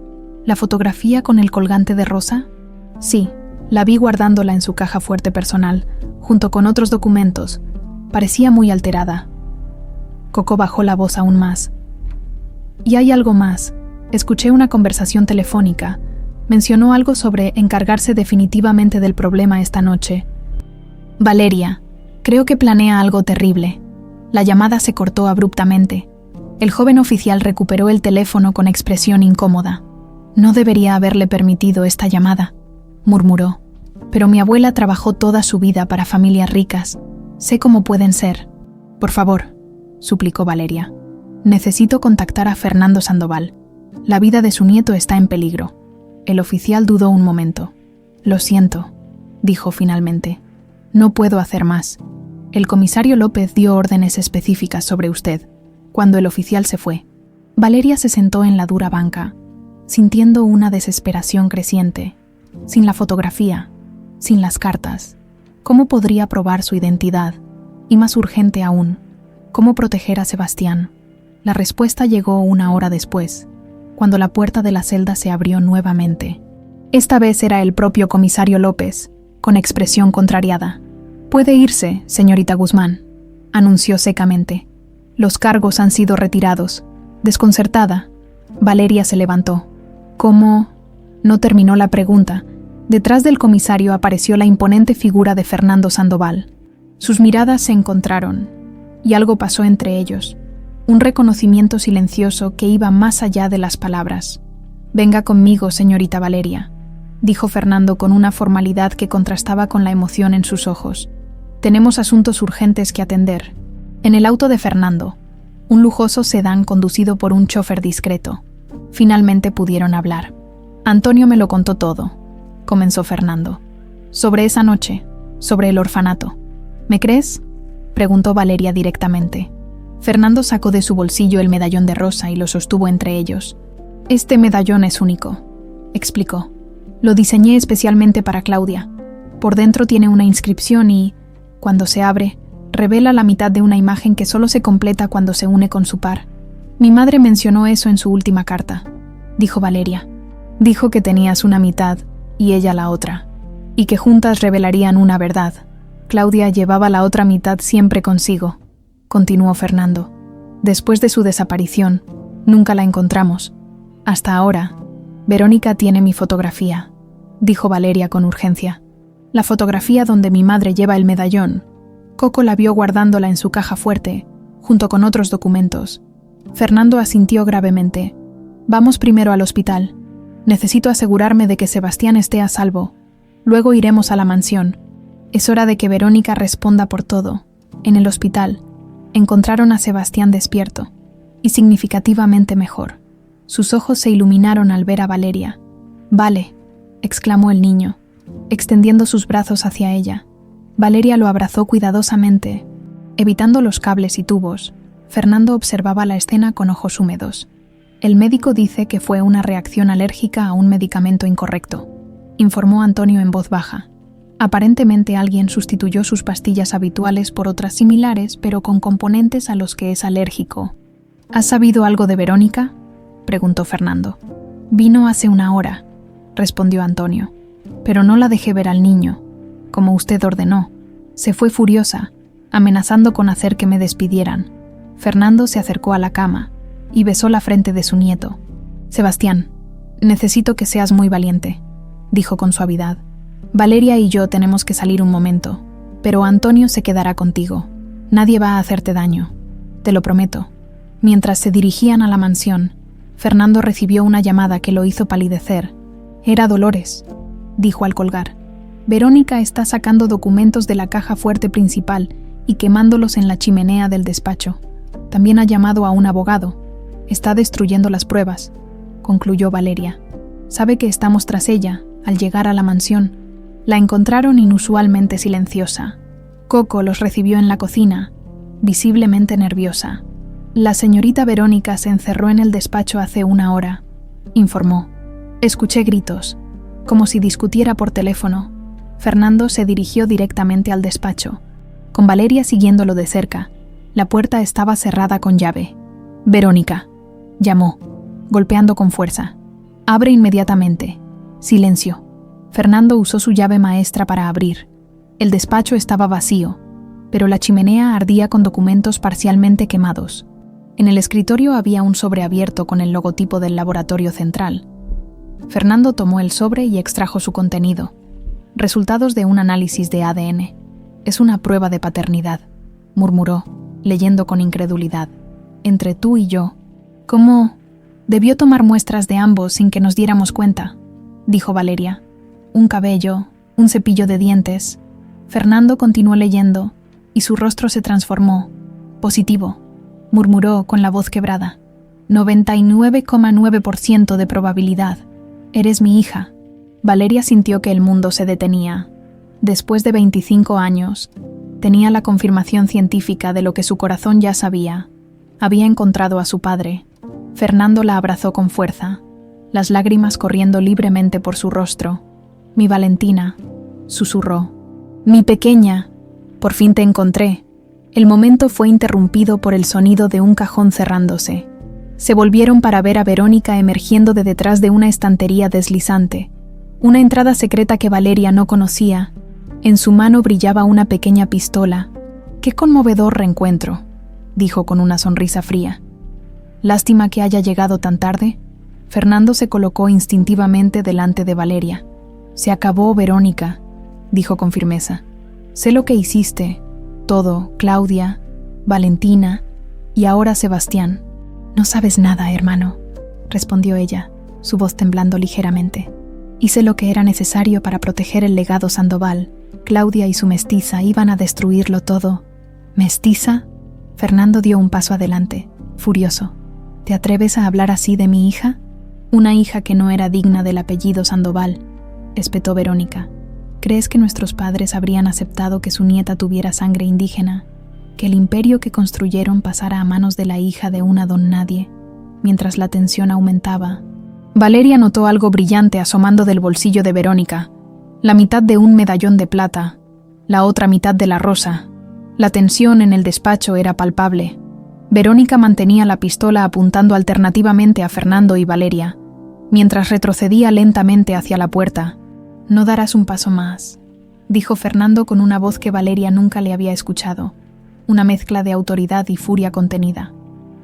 «¿La fotografía con el colgante de rosa?». «Sí, la vi guardándola en su caja fuerte personal, junto con otros documentos. Parecía muy alterada». Coco bajó la voz aún más. «Y hay algo más. Escuché una conversación telefónica. Mencionó algo sobre encargarse definitivamente del problema esta noche. Valeria, creo que planea algo terrible». La llamada se cortó abruptamente. El joven oficial recuperó el teléfono con expresión incómoda. «No debería haberle permitido esta llamada», murmuró. «Pero mi abuela trabajó toda su vida para familias ricas. Sé cómo pueden ser. Por favor, suplicó Valeria. Necesito contactar a Fernando Sandoval. La vida de su nieto está en peligro. El oficial dudó un momento. Lo siento, dijo finalmente. No puedo hacer más. El comisario López dio órdenes específicas sobre usted. Cuando el oficial se fue, Valeria se sentó en la dura banca, sintiendo una desesperación creciente. Sin la fotografía, sin las cartas, ¿cómo podría probar su identidad? Y más urgente aún, ¿cómo proteger a Sebastián? La respuesta llegó 1 hora después, cuando la puerta de la celda se abrió nuevamente. Esta vez era el propio comisario López, con expresión contrariada. «Puede irse, señorita Guzmán», anunció secamente. «Los cargos han sido retirados». Desconcertada, Valeria se levantó. «¿Cómo?» No terminó la pregunta. Detrás del comisario apareció la imponente figura de Fernando Sandoval. Sus miradas se encontraron, y algo pasó entre ellos. Un reconocimiento silencioso que iba más allá de las palabras. «Venga conmigo, señorita Valeria», dijo Fernando con una formalidad que contrastaba con la emoción en sus ojos. «Tenemos asuntos urgentes que atender». En el auto de Fernando, un lujoso sedán conducido por un chofer discreto, finalmente pudieron hablar. «Antonio me lo contó todo», comenzó Fernando. «Sobre esa noche, sobre el orfanato. ¿Me crees?», preguntó Valeria directamente. Fernando sacó de su bolsillo el medallón de rosa y lo sostuvo entre ellos. «Este medallón es único», explicó. «Lo diseñé especialmente para Claudia. Por dentro tiene una inscripción y, cuando se abre, revela la mitad de una imagen que solo se completa cuando se une con su par. Mi madre mencionó eso en su última carta», dijo Valeria. «Dijo que tenías una mitad y ella la otra, y que juntas revelarían una verdad. Claudia llevaba la otra mitad siempre consigo», continuó Fernando. «Después de su desaparición, nunca la encontramos. Hasta ahora, Verónica tiene mi fotografía», dijo Valeria con urgencia. «La fotografía donde mi madre lleva el medallón. Coco la vio guardándola en su caja fuerte, junto con otros documentos». Fernando asintió gravemente. «Vamos primero al hospital. Necesito asegurarme de que Sebastián esté a salvo. Luego iremos a la mansión. Es hora de que Verónica responda por todo». En el hospital, encontraron a Sebastián despierto, y significativamente mejor. Sus ojos se iluminaron al ver a Valeria. «Vale», exclamó el niño, extendiendo sus brazos hacia ella. Valeria lo abrazó cuidadosamente. Evitando los cables y tubos, Fernando observaba la escena con ojos húmedos. «El médico dice que fue una reacción alérgica a un medicamento incorrecto», informó Antonio en voz baja. «Aparentemente alguien sustituyó sus pastillas habituales por otras similares, pero con componentes a los que es alérgico». «¿Has sabido algo de Verónica?», preguntó Fernando. «Vino hace 1 hora», respondió Antonio. «Pero no la dejé ver al niño, como usted ordenó. Se fue furiosa, amenazando con hacer que me despidieran». Fernando se acercó a la cama y besó la frente de su nieto. «Sebastián, necesito que seas muy valiente», dijo con suavidad. «Valeria y yo tenemos que salir un momento, pero Antonio se quedará contigo. Nadie va a hacerte daño, te lo prometo». Mientras se dirigían a la mansión, Fernando recibió una llamada que lo hizo palidecer. «Era Dolores», dijo al colgar. «Verónica está sacando documentos de la caja fuerte principal y quemándolos en la chimenea del despacho. También ha llamado a un abogado. Está destruyendo las pruebas», concluyó Valeria. «Sabe que estamos tras ella, al llegar a la mansión». La encontraron inusualmente silenciosa. Coco los recibió en la cocina, visiblemente nerviosa. «La señorita Verónica se encerró en el despacho hace 1 hora», informó. «Escuché gritos, como si discutiera por teléfono». Fernando se dirigió directamente al despacho, con Valeria siguiéndolo de cerca. La puerta estaba cerrada con llave. «Verónica», llamó, golpeando con fuerza. «Abre inmediatamente». Silencio. Fernando usó su llave maestra para abrir. El despacho estaba vacío, pero la chimenea ardía con documentos parcialmente quemados. En el escritorio había un sobre abierto con el logotipo del laboratorio central. Fernando tomó el sobre y extrajo su contenido. «Resultados de un análisis de ADN. Es una prueba de paternidad», murmuró, leyendo con incredulidad. «Entre tú y yo. ¿Cómo? Debió tomar muestras de ambos sin que nos diéramos cuenta», dijo Valeria. «Un cabello, un cepillo de dientes». Fernando continuó leyendo, y su rostro se transformó. «Positivo. murmuró con la voz quebrada. 99,9% de probabilidad. Eres mi hija. Valeria sintió que el mundo se detenía. Después de 25 años, tenía la confirmación científica de lo que su corazón ya sabía. Había encontrado a su padre. Fernando la abrazó con fuerza, las lágrimas corriendo libremente por su rostro. «Mi Valentina», susurró. «Mi pequeña, por fin te encontré». El momento fue interrumpido por el sonido de un cajón cerrándose. Se volvieron para ver a Verónica emergiendo de detrás de una estantería deslizante, una entrada secreta que Valeria no conocía. En su mano brillaba una pequeña pistola. «Qué conmovedor reencuentro», dijo con una sonrisa fría. «Lástima que haya llegado tan tarde». Fernando se colocó instintivamente delante de Valeria. «Se acabó, Verónica», dijo con firmeza. «Sé lo que hiciste, todo, Claudia, Valentina y ahora Sebastián». «No sabes nada, hermano», respondió ella, su voz temblando ligeramente. «Hice lo que era necesario para proteger el legado Sandoval. Claudia y su mestiza iban a destruirlo todo». «¿Mestiza?». Fernando dio un paso adelante, furioso. «¿Te atreves a hablar así de mi hija?». «Una hija que no era digna del apellido Sandoval», espetó Verónica. «¿Crees que nuestros padres habrían aceptado que su nieta tuviera sangre indígena? Que el imperio que construyeron pasara a manos de la hija de una don nadie?» Mientras la tensión aumentaba, Valeria notó algo brillante asomando del bolsillo de Verónica. La mitad de un medallón de plata, la otra mitad de la rosa. La tensión en el despacho era palpable. Verónica mantenía la pistola apuntando alternativamente a Fernando y Valeria, mientras retrocedía lentamente hacia la puerta. «No darás un paso más», dijo Fernando con una voz que Valeria nunca le había escuchado, una mezcla de autoridad y furia contenida.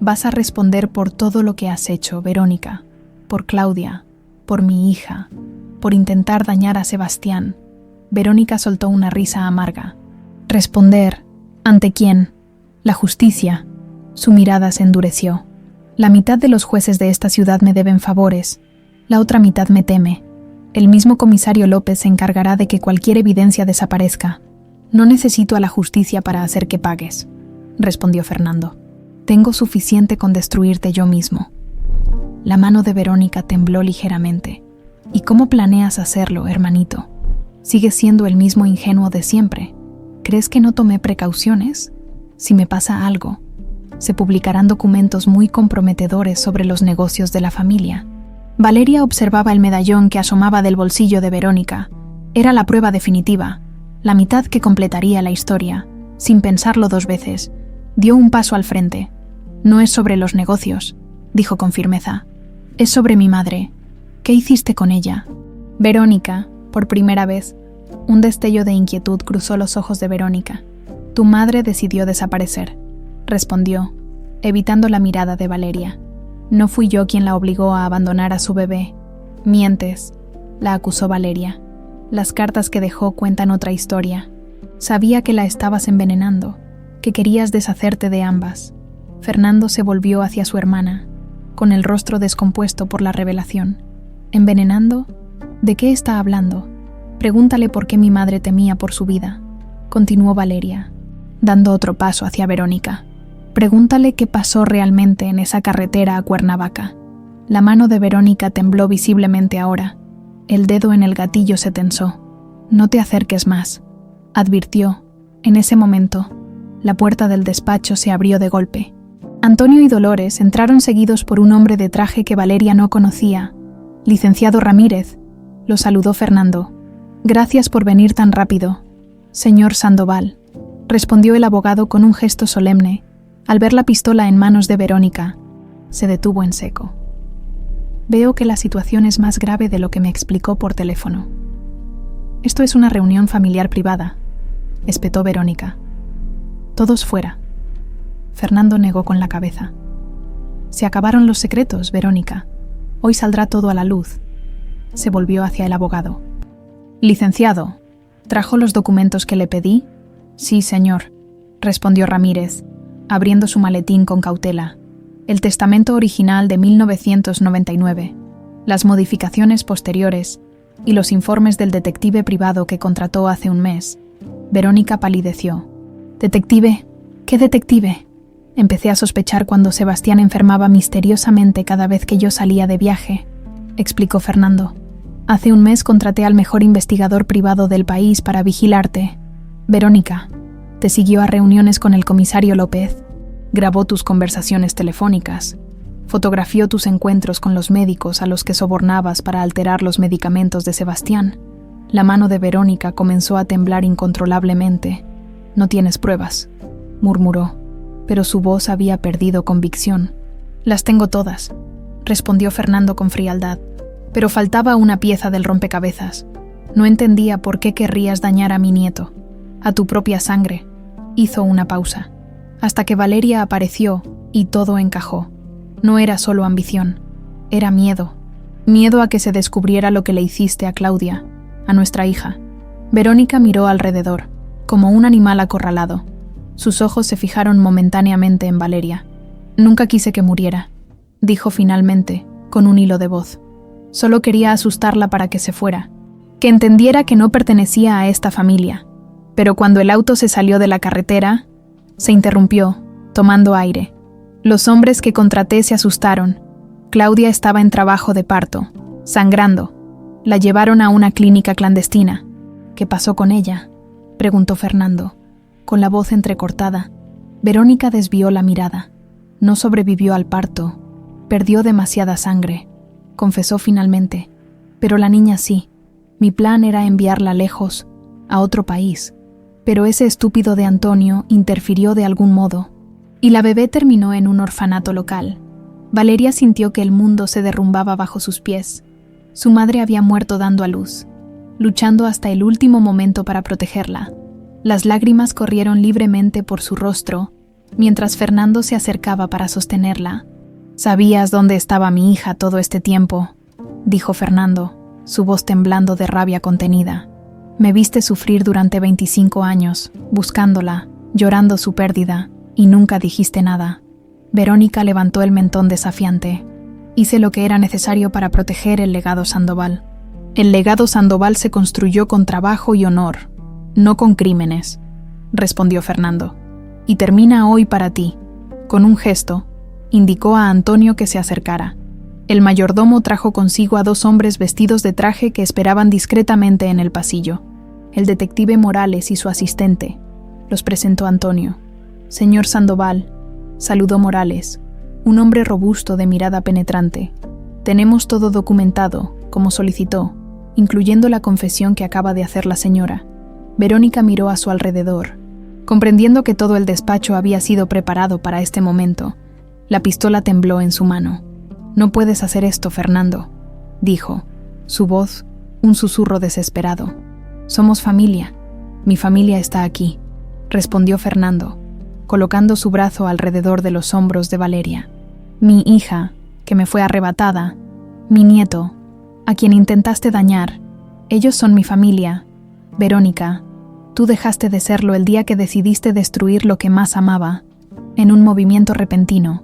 «Vas a responder por todo lo que has hecho, Verónica, por Claudia, por mi hija, por intentar dañar a Sebastián». Verónica soltó una risa amarga. «¿Responder? ¿Ante quién? La justicia». Su mirada se endureció. «La mitad de los jueces de esta ciudad me deben favores, la otra mitad me teme. El mismo comisario López se encargará de que cualquier evidencia desaparezca. No necesito a la justicia para hacer que pagues», respondió Fernando. «Tengo suficiente con destruirte yo mismo». La mano de Verónica tembló ligeramente. «¿Y cómo planeas hacerlo, hermanito? ¿Sigues siendo el mismo ingenuo de siempre? ¿Crees que no tomé precauciones? Si me pasa algo, se publicarán documentos muy comprometedores sobre los negocios de la familia». Valeria observaba el medallón que asomaba del bolsillo de Verónica. Era la prueba definitiva, la mitad que completaría la historia. Sin pensarlo dos veces, dio un paso al frente. «No es sobre los negocios», dijo con firmeza. «Es sobre mi madre. ¿Qué hiciste con ella?». Verónica, por primera vez, un destello de inquietud cruzó los ojos de Verónica. «Tu madre decidió desaparecer», respondió, evitando la mirada de Valeria. «No fui yo quien la obligó a abandonar a su bebé». «Mientes», la acusó Valeria. «Las cartas que dejó cuentan otra historia. Sabía que la estabas envenenando, que querías deshacerte de ambas». Fernando se volvió hacia su hermana, con el rostro descompuesto por la revelación. «¿Envenenando? ¿De qué está hablando? Pregúntale por qué mi madre temía por su vida», continuó Valeria, dando otro paso hacia Verónica. «Pregúntale qué pasó realmente en esa carretera a Cuernavaca». La mano de Verónica tembló visiblemente ahora. El dedo en el gatillo se tensó. «No te acerques más», advirtió. En ese momento, la puerta del despacho se abrió de golpe. Antonio y Dolores entraron seguidos por un hombre de traje que Valeria no conocía. «Licenciado Ramírez», lo saludó Fernando. «Gracias por venir tan rápido». «Señor Sandoval», respondió el abogado con un gesto solemne. Al ver la pistola en manos de Verónica, se detuvo en seco. «Veo que la situación es más grave de lo que me explicó por teléfono». «Esto es una reunión familiar privada», espetó Verónica. «Todos fuera». Fernando negó con la cabeza. «Se acabaron los secretos, Verónica. Hoy saldrá todo a la luz». Se volvió hacia el abogado. «Licenciado, ¿trajo los documentos que le pedí?». «Sí, señor», respondió Ramírez, abriendo su maletín con cautela. «El testamento original de 1999, las modificaciones posteriores y los informes del detective privado que contrató hace un mes». Verónica palideció. «¿Detective? ¿Qué detective?». Empecé a sospechar cuando Sebastián enfermaba misteriosamente cada vez que yo salía de viaje, explicó Fernando. Hace un mes contraté al mejor investigador privado del país para vigilarte. Verónica, te siguió a reuniones con el comisario López, grabó tus conversaciones telefónicas, fotografió tus encuentros con los médicos a los que sobornabas para alterar los medicamentos de Sebastián. La mano de Verónica comenzó a temblar incontrolablemente. No tienes pruebas, murmuró, pero su voz había perdido convicción. Las tengo todas, respondió Fernando con frialdad, pero faltaba una pieza del rompecabezas. No entendía por qué querrías dañar a mi nieto, a tu propia sangre. Hizo una pausa, hasta que Valeria apareció y todo encajó. No era solo ambición, era miedo. Miedo a que se descubriera lo que le hiciste a Claudia, a nuestra hija. Verónica miró alrededor, como un animal acorralado. Sus ojos se fijaron momentáneamente en Valeria. Nunca quise que muriera, dijo finalmente, con un hilo de voz. Solo quería asustarla para que se fuera, que entendiera que no pertenecía a esta familia. Pero cuando el auto se salió de la carretera, se interrumpió, tomando aire. Los hombres que contraté se asustaron. Claudia estaba en trabajo de parto, sangrando. La llevaron a una clínica clandestina. ¿Qué pasó con ella?, preguntó Fernando, con la voz entrecortada. Verónica desvió la mirada. No sobrevivió al parto. Perdió demasiada sangre, confesó finalmente. Pero la niña sí. Mi plan era enviarla lejos, a otro país. Pero ese estúpido de Antonio interfirió de algún modo, y la bebé terminó en un orfanato local. Valeria sintió que el mundo se derrumbaba bajo sus pies. Su madre había muerto dando a luz, luchando hasta el último momento para protegerla. Las lágrimas corrieron libremente por su rostro, mientras Fernando se acercaba para sostenerla. «¿Sabías dónde estaba mi hija todo este tiempo?», dijo Fernando, su voz temblando de rabia contenida. «Me viste sufrir durante 25 años, buscándola, llorando su pérdida, y nunca dijiste nada». Verónica levantó el mentón desafiante. «Hice lo que era necesario para proteger el legado Sandoval. El legado Sandoval se construyó con trabajo y honor, no con crímenes», respondió Fernando. «Y termina hoy para ti». Con un gesto, indicó a Antonio que se acercara. El mayordomo trajo consigo a 2 hombres vestidos de traje que esperaban discretamente en el pasillo. El detective Morales y su asistente. Los presentó Antonio. «Señor Sandoval», saludó Morales, un hombre robusto de mirada penetrante. «Tenemos todo documentado, como solicitó, incluyendo la confesión que acaba de hacer la señora». Verónica miró a su alrededor, comprendiendo que todo el despacho había sido preparado para este momento. La pistola tembló en su mano. «No puedes hacer esto, Fernando», dijo, su voz un susurro desesperado. «Somos familia. Mi familia está aquí», respondió Fernando, colocando su brazo alrededor de los hombros de Valeria. «Mi hija, que me fue arrebatada, mi nieto, a quien intentaste dañar, ellos son mi familia. Verónica, tú dejaste de serlo el día que decidiste destruir lo que más amaba». En un movimiento repentino,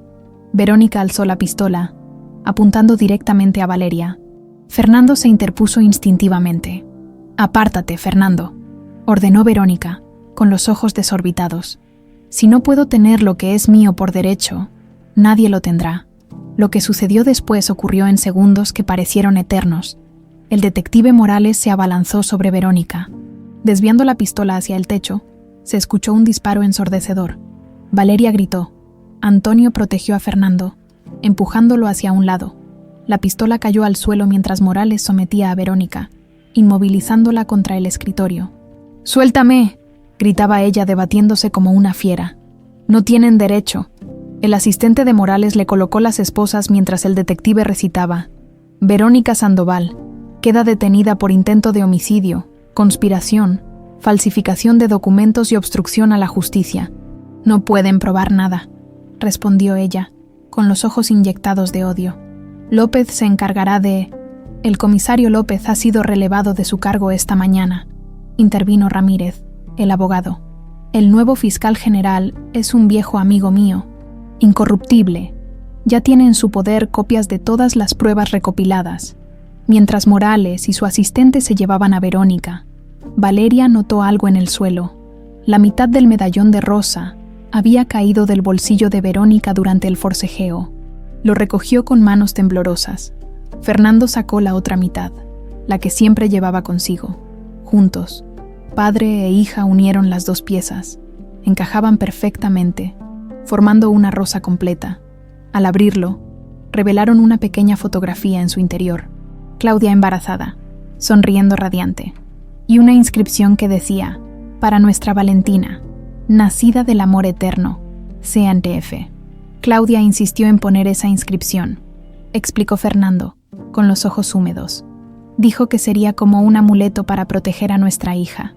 Verónica alzó la pistola, apuntando directamente a Valeria. Fernando se interpuso instintivamente. «Apártate, Fernando», ordenó Verónica, con los ojos desorbitados. «Si no puedo tener lo que es mío por derecho, nadie lo tendrá». Lo que sucedió después ocurrió en segundos que parecieron eternos. El detective Morales se abalanzó sobre Verónica. Desviando la pistola hacia el techo, se escuchó un disparo ensordecedor. Valeria gritó. Antonio protegió a Fernando, empujándolo hacia un lado. La pistola cayó al suelo mientras Morales sometía a Verónica, inmovilizándola contra el escritorio. «¡Suéltame!», gritaba ella debatiéndose como una fiera. «No tienen derecho». El asistente de Morales le colocó las esposas mientras el detective recitaba: «Verónica Sandoval queda detenida por intento de homicidio, conspiración, falsificación de documentos y obstrucción a la justicia». «No pueden probar nada», respondió ella, con los ojos inyectados de odio. «López se encargará de...». «El comisario López ha sido relevado de su cargo esta mañana», intervino Ramírez, el abogado. «El nuevo fiscal general es un viejo amigo mío, incorruptible. Ya tiene en su poder copias de todas las pruebas recopiladas». Mientras Morales y su asistente se llevaban a Verónica, Valeria notó algo en el suelo. La mitad del medallón de rosa, Había caído del bolsillo de Verónica durante el forcejeo. Lo recogió con manos temblorosas. Fernando sacó la otra mitad, la que siempre llevaba consigo. Juntos, padre e hija unieron las dos piezas. Encajaban perfectamente, formando una rosa completa. Al abrirlo, revelaron una pequeña fotografía en su interior. Claudia embarazada, sonriendo radiante, y una inscripción que decía: «Para nuestra Valentina, nacida del amor eterno, CNTF». Claudia insistió en poner esa inscripción, explicó Fernando, con los ojos húmedos. Dijo que sería como un amuleto para proteger a nuestra hija,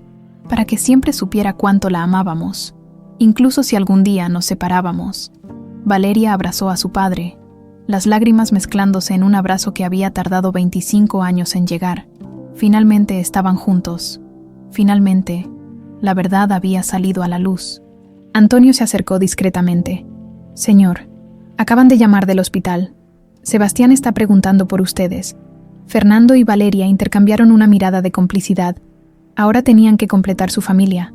para que siempre supiera cuánto la amábamos, incluso si algún día nos separábamos. Valeria abrazó a su padre, las lágrimas mezclándose en un abrazo que había tardado 25 años en llegar. Finalmente estaban juntos. Finalmente, la verdad había salido a la luz. Antonio se acercó discretamente. «Señor, acaban de llamar del hospital. Sebastián está preguntando por ustedes». Fernando y Valeria intercambiaron una mirada de complicidad. Ahora tenían que completar su familia.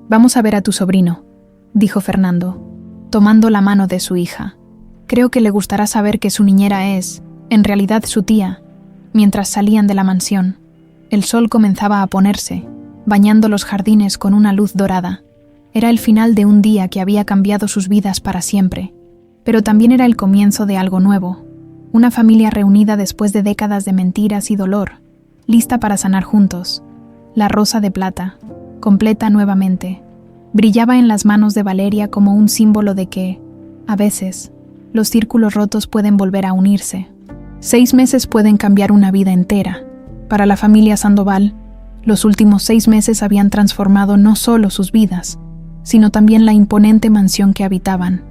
«Vamos a ver a tu sobrino», dijo Fernando, tomando la mano de su hija. «Creo que le gustará saber que su niñera es, en realidad, su tía». Mientras salían de la mansión, el sol comenzaba a ponerse, bañando los jardines con una luz dorada. Era el final de un día que había cambiado sus vidas para siempre, pero también era el comienzo de algo nuevo. Una familia reunida después de décadas de mentiras y dolor, lista para sanar juntos. La rosa de plata, completa nuevamente, brillaba en las manos de Valeria como un símbolo de que, a veces, los círculos rotos pueden volver a unirse. 6 meses pueden cambiar una vida entera. Para la familia Sandoval, los últimos 6 meses habían transformado no solo sus vidas, sino también la imponente mansión que habitaban,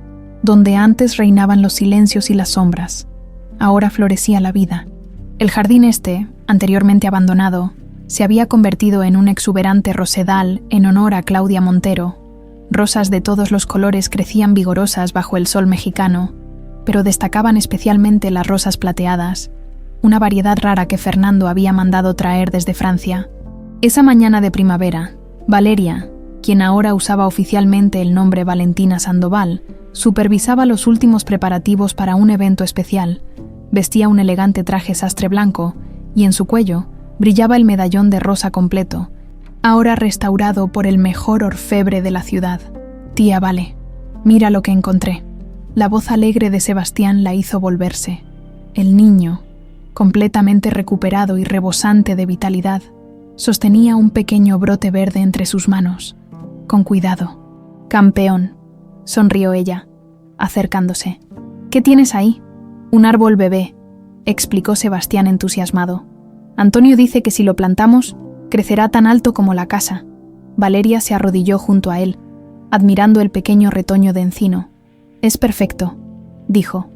donde antes reinaban los silencios y las sombras. Ahora florecía la vida. El jardín anteriormente abandonado, se había convertido en un exuberante rosedal en honor a Claudia Montero. Rosas de todos los colores crecían vigorosas bajo el sol mexicano, pero destacaban especialmente las rosas plateadas, una variedad rara que Fernando había mandado traer desde Francia. Esa mañana de primavera, Valeria, quien ahora usaba oficialmente el nombre Valentina Sandoval, supervisaba los últimos preparativos para un evento especial. Vestía un elegante traje sastre blanco y en su cuello brillaba el medallón de rosa completo, ahora restaurado por el mejor orfebre de la ciudad. «Tía Vale, mira lo que encontré». La voz alegre de Sebastián la hizo volverse. El niño, completamente recuperado y rebosante de vitalidad, sostenía un pequeño brote verde entre sus manos. «Con cuidado». «Campeón», sonrió ella, acercándose. «¿Qué tienes ahí?» «Un árbol bebé», explicó Sebastián entusiasmado. «Antonio dice que si lo plantamos, crecerá tan alto como la casa». Valeria se arrodilló junto a él, admirando el pequeño retoño de encino. «Es perfecto», dijo.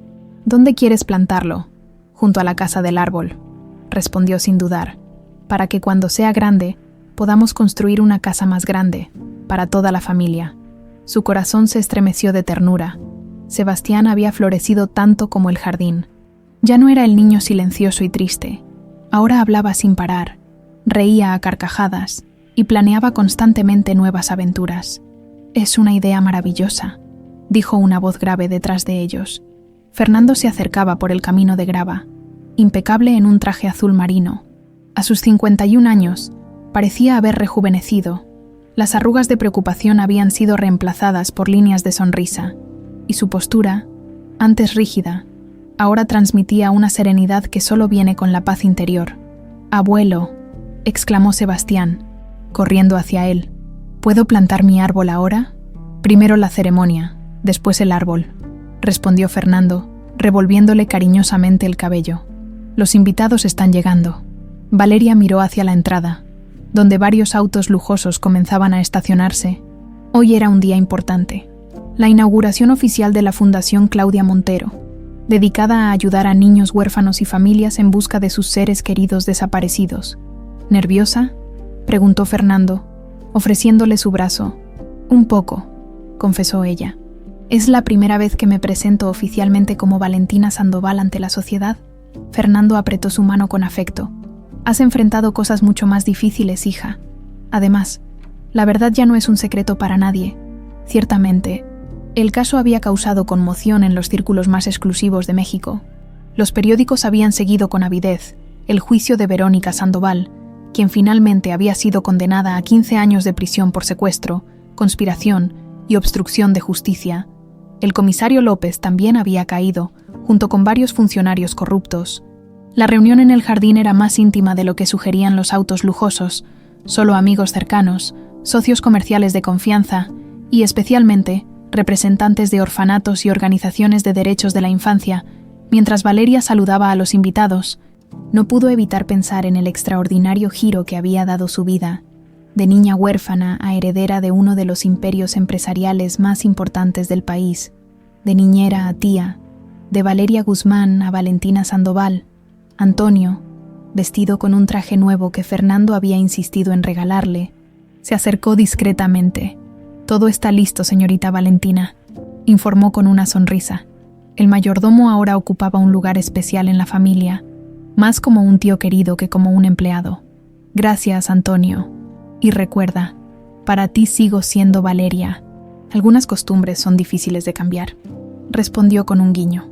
«¿Dónde quieres plantarlo?» «Junto a la casa del árbol», respondió sin dudar, «para que cuando sea grande podamos construir una casa más grande, para toda la familia». Su corazón se estremeció de ternura. Sebastián había florecido tanto como el jardín. Ya no era el niño silencioso y triste. Ahora hablaba sin parar, reía a carcajadas y planeaba constantemente nuevas aventuras. «Es una idea maravillosa», dijo una voz grave detrás de ellos. Fernando se acercaba por el camino de grava, impecable en un traje azul marino. A sus 51 años, parecía haber rejuvenecido. Las arrugas de preocupación habían sido reemplazadas por líneas de sonrisa, y su postura, antes rígida, ahora transmitía una serenidad que solo viene con la paz interior. «Abuelo», exclamó Sebastián, corriendo hacia él. «¿Puedo plantar mi árbol ahora?» «Primero la ceremonia, después el árbol», respondió Fernando, revolviéndole cariñosamente el cabello. «Los invitados están llegando». Valeria miró hacia la entrada, donde varios autos lujosos comenzaban a estacionarse. Hoy era un día importante. La inauguración oficial de la Fundación Claudia Montero, dedicada a ayudar a niños huérfanos y familias en busca de sus seres queridos desaparecidos. «¿Nerviosa?», preguntó Fernando, ofreciéndole su brazo. «Un poco», confesó ella. «Es la primera vez que me presento oficialmente como Valentina Sandoval ante la sociedad». Fernando apretó su mano con afecto. «Has enfrentado cosas mucho más difíciles, hija. Además, la verdad ya no es un secreto para nadie. Ciertamente, El caso había causado conmoción en los círculos más exclusivos de México. Los periódicos habían seguido con avidez el juicio de Verónica Sandoval, quien finalmente había sido condenada a 15 años de prisión por secuestro, conspiración y obstrucción de justicia. El comisario López también había caído, junto con varios funcionarios corruptos. La reunión en el jardín era más íntima de lo que sugerían los autos lujosos, solo amigos cercanos, socios comerciales de confianza y, especialmente, representantes de orfanatos y organizaciones de derechos de la infancia. Mientras Valeria saludaba a los invitados, no pudo evitar pensar en el extraordinario giro que había dado su vida, de niña huérfana a heredera de uno de los imperios empresariales más importantes del país, de niñera a tía, de Valeria Guzmán a Valentina Sandoval. Antonio, vestido con un traje nuevo que Fernando había insistido en regalarle, se acercó discretamente. «Todo está listo, señorita Valentina», informó con una sonrisa. El mayordomo ahora ocupaba un lugar especial en la familia, más como un tío querido que como un empleado. «Gracias, Antonio. Y recuerda, para ti sigo siendo Valeria. Algunas costumbres son difíciles de cambiar», respondió con un guiño.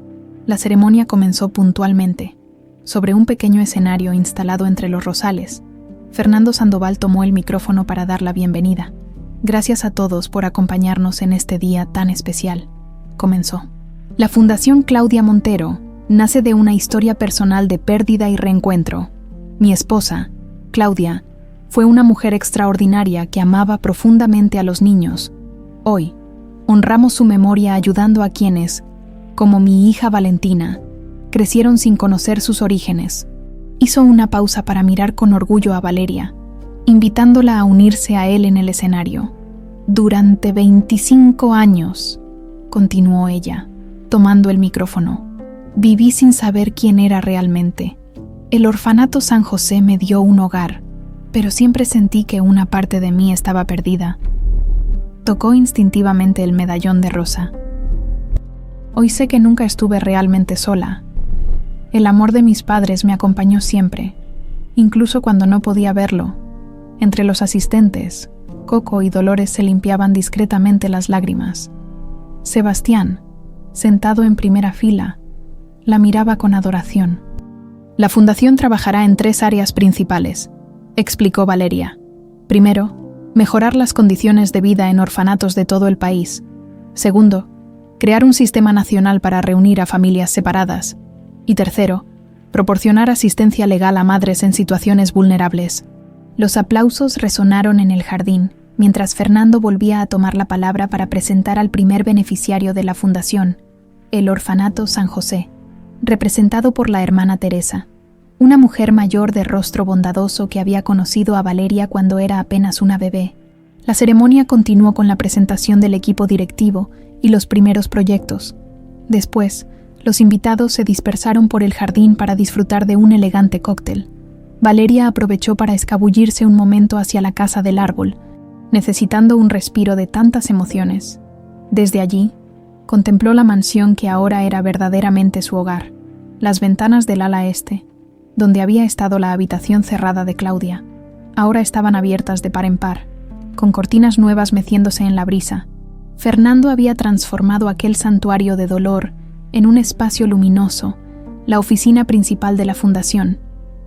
La ceremonia comenzó puntualmente. Sobre un pequeño escenario instalado entre los rosales, Fernando Sandoval tomó el micrófono para dar la bienvenida. «Gracias a todos por acompañarnos en este día tan especial», comenzó. «La Fundación Claudia Montero nace de una historia personal de pérdida y reencuentro. Mi esposa, Claudia, fue una mujer extraordinaria que amaba profundamente a los niños. Hoy, honramos su memoria ayudando a quienes, como mi hija Valentina, crecieron sin conocer sus orígenes». Hizo una pausa para mirar con orgullo a Valeria, invitándola a unirse a él en el escenario. «Durante 25 años», continuó ella, tomando el micrófono, «viví sin saber quién era realmente. El orfanato San José me dio un hogar, pero siempre sentí que una parte de mí estaba perdida». Tocó instintivamente el medallón de rosa. «Hoy sé que nunca estuve realmente sola. El amor de mis padres me acompañó siempre, incluso cuando no podía verlo. Entre los asistentes, Coco y Dolores se limpiaban discretamente las lágrimas. Sebastián, sentado en primera fila, la miraba con adoración. La fundación trabajará en 3 áreas principales», explicó Valeria. «Primero, mejorar las condiciones de vida en orfanatos de todo el país. Segundo, crear un sistema nacional para reunir a familias separadas. Y tercero, proporcionar asistencia legal a madres en situaciones vulnerables». Los aplausos resonaron en el jardín, mientras Fernando volvía a tomar la palabra para presentar al primer beneficiario de la fundación, el orfanato San José, representado por la hermana Teresa, una mujer mayor de rostro bondadoso que había conocido a Valeria cuando era apenas una bebé. La ceremonia continuó con la presentación del equipo directivo y los primeros proyectos. Después, los invitados se dispersaron por el jardín para disfrutar de un elegante cóctel. Valeria aprovechó para escabullirse un momento hacia la casa del árbol, necesitando un respiro de tantas emociones. Desde allí, contempló la mansión que ahora era verdaderamente su hogar, las ventanas del ala este, donde había estado la habitación cerrada de Claudia. Ahora estaban abiertas de par en par, con cortinas nuevas meciéndose en la brisa. Fernando había transformado aquel santuario de dolor en un espacio luminoso, la oficina principal de la fundación.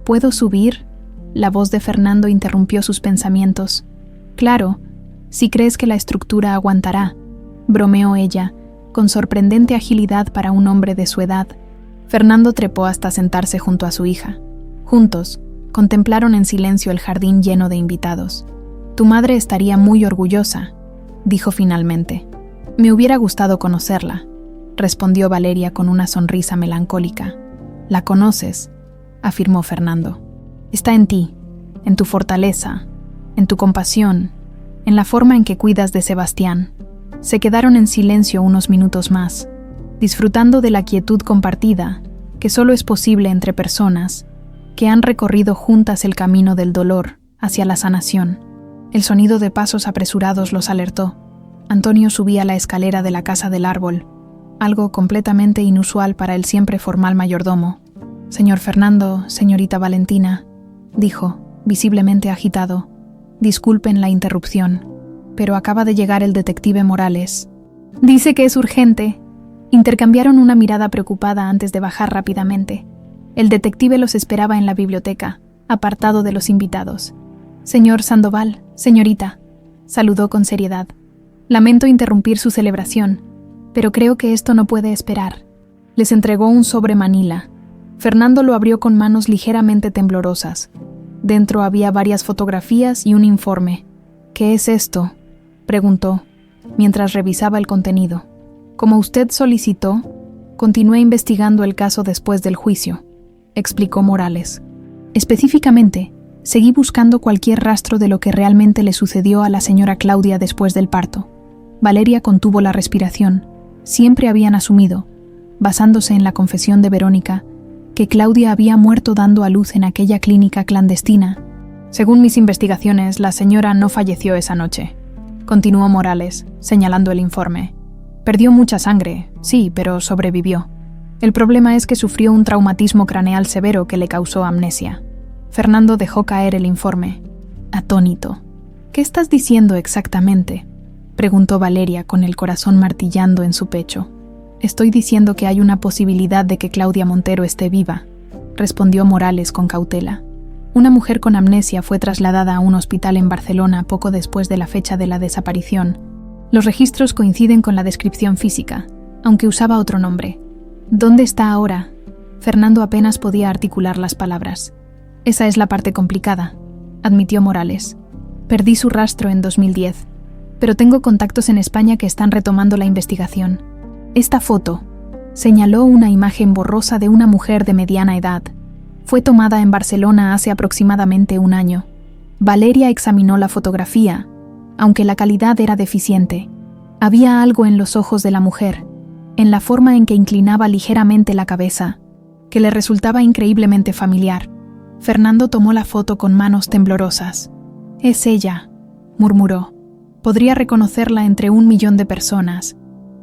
«¿Puedo subir?», la voz de Fernando interrumpió sus pensamientos. «Claro, si crees que la estructura aguantará», bromeó ella, con sorprendente agilidad para un hombre de su edad. Fernando trepó hasta sentarse junto a su hija. Juntos, contemplaron en silencio el jardín lleno de invitados. «Tu madre estaría muy orgullosa», dijo finalmente. «Me hubiera gustado conocerla», respondió Valeria con una sonrisa melancólica. «La conoces», afirmó Fernando. «Está en ti, en tu fortaleza, en tu compasión, en la forma en que cuidas de Sebastián». Se quedaron en silencio unos minutos más, disfrutando de la quietud compartida, que solo es posible entre personas que han recorrido juntas el camino del dolor hacia la sanación. El sonido de pasos apresurados los alertó. Antonio subía la escalera de la casa del árbol, algo completamente inusual para el siempre formal mayordomo. «Señor Fernando, señorita Valentina», dijo, visiblemente agitado. «Disculpen la interrupción, pero acaba de llegar el detective Morales». Dice que es urgente. Intercambiaron una mirada preocupada antes de bajar rápidamente. El detective los esperaba en la biblioteca, apartado de los invitados. Señor Sandoval, señorita, saludó con seriedad. Lamento interrumpir su celebración, pero creo que esto no puede esperar. Les entregó un sobre manila. Fernando lo abrió con manos ligeramente temblorosas. Dentro había varias fotografías y un informe. ¿Qué es esto?, preguntó, mientras revisaba el contenido. Como usted solicitó, continué investigando el caso después del juicio, explicó Morales. Específicamente, seguí buscando cualquier rastro de lo que realmente le sucedió a la señora Claudia después del parto. Valeria contuvo la respiración. Siempre habían asumido, basándose en la confesión de Verónica, que Claudia había muerto dando a luz en aquella clínica clandestina. Según mis investigaciones, la señora no falleció esa noche, continuó Morales, señalando el informe. Perdió mucha sangre, sí, pero sobrevivió. El problema es que sufrió un traumatismo craneal severo que le causó amnesia. Fernando dejó caer el informe, atónito. ¿Qué estás diciendo exactamente?, preguntó Valeria con el corazón martillando en su pecho. Estoy diciendo que hay una posibilidad de que Claudia Montero esté viva, respondió Morales con cautela. Una mujer con amnesia fue trasladada a un hospital en Barcelona poco después de la fecha de la desaparición. Los registros coinciden con la descripción física, aunque usaba otro nombre. ¿Dónde está ahora? Fernando apenas podía articular las palabras. Esa es la parte complicada, admitió Morales. Perdí su rastro en 2010, pero tengo contactos en España que están retomando la investigación. Esta foto, señaló una imagen borrosa de una mujer de mediana edad. Fue tomada en Barcelona hace aproximadamente un año. Valeria examinó la fotografía, aunque la calidad era deficiente. Había algo en los ojos de la mujer, en la forma en que inclinaba ligeramente la cabeza, que le resultaba increíblemente familiar. Fernando tomó la foto con manos temblorosas. «Es ella», murmuró. «Podría reconocerla entre 1 millón de personas».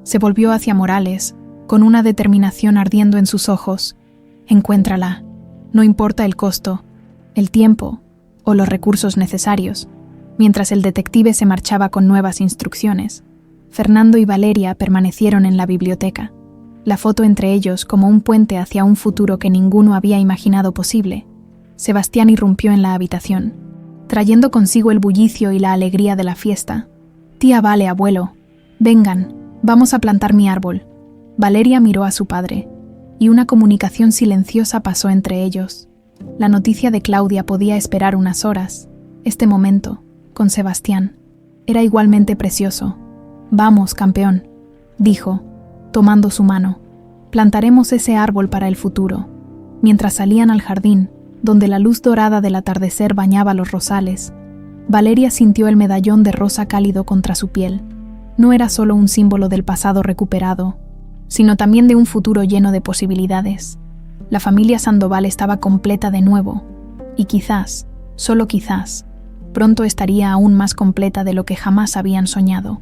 Se volvió hacia Morales, con una determinación ardiendo en sus ojos. «Encuéntrala. No importa el costo, el tiempo o los recursos necesarios». Mientras el detective se marchaba con nuevas instrucciones, Fernando y Valeria permanecieron en la biblioteca. La foto entre ellos como un puente hacia un futuro que ninguno había imaginado posible. Sebastián irrumpió en la habitación, trayendo consigo el bullicio y la alegría de la fiesta. «Tía Vale, abuelo, vengan, vamos a plantar mi árbol». Valeria miró a su padre, y una comunicación silenciosa pasó entre ellos. La noticia de Claudia podía esperar unas horas. Este momento, con Sebastián, era igualmente precioso. «Vamos, campeón», dijo, tomando su mano. «Plantaremos ese árbol para el futuro». Mientras salían al jardín, donde la luz dorada del atardecer bañaba los rosales, Valeria sintió el medallón de rosa cálido contra su piel. No era solo un símbolo del pasado recuperado, sino también de un futuro lleno de posibilidades. La familia Sandoval estaba completa de nuevo, y quizás, solo quizás, pronto estaría aún más completa de lo que jamás habían soñado.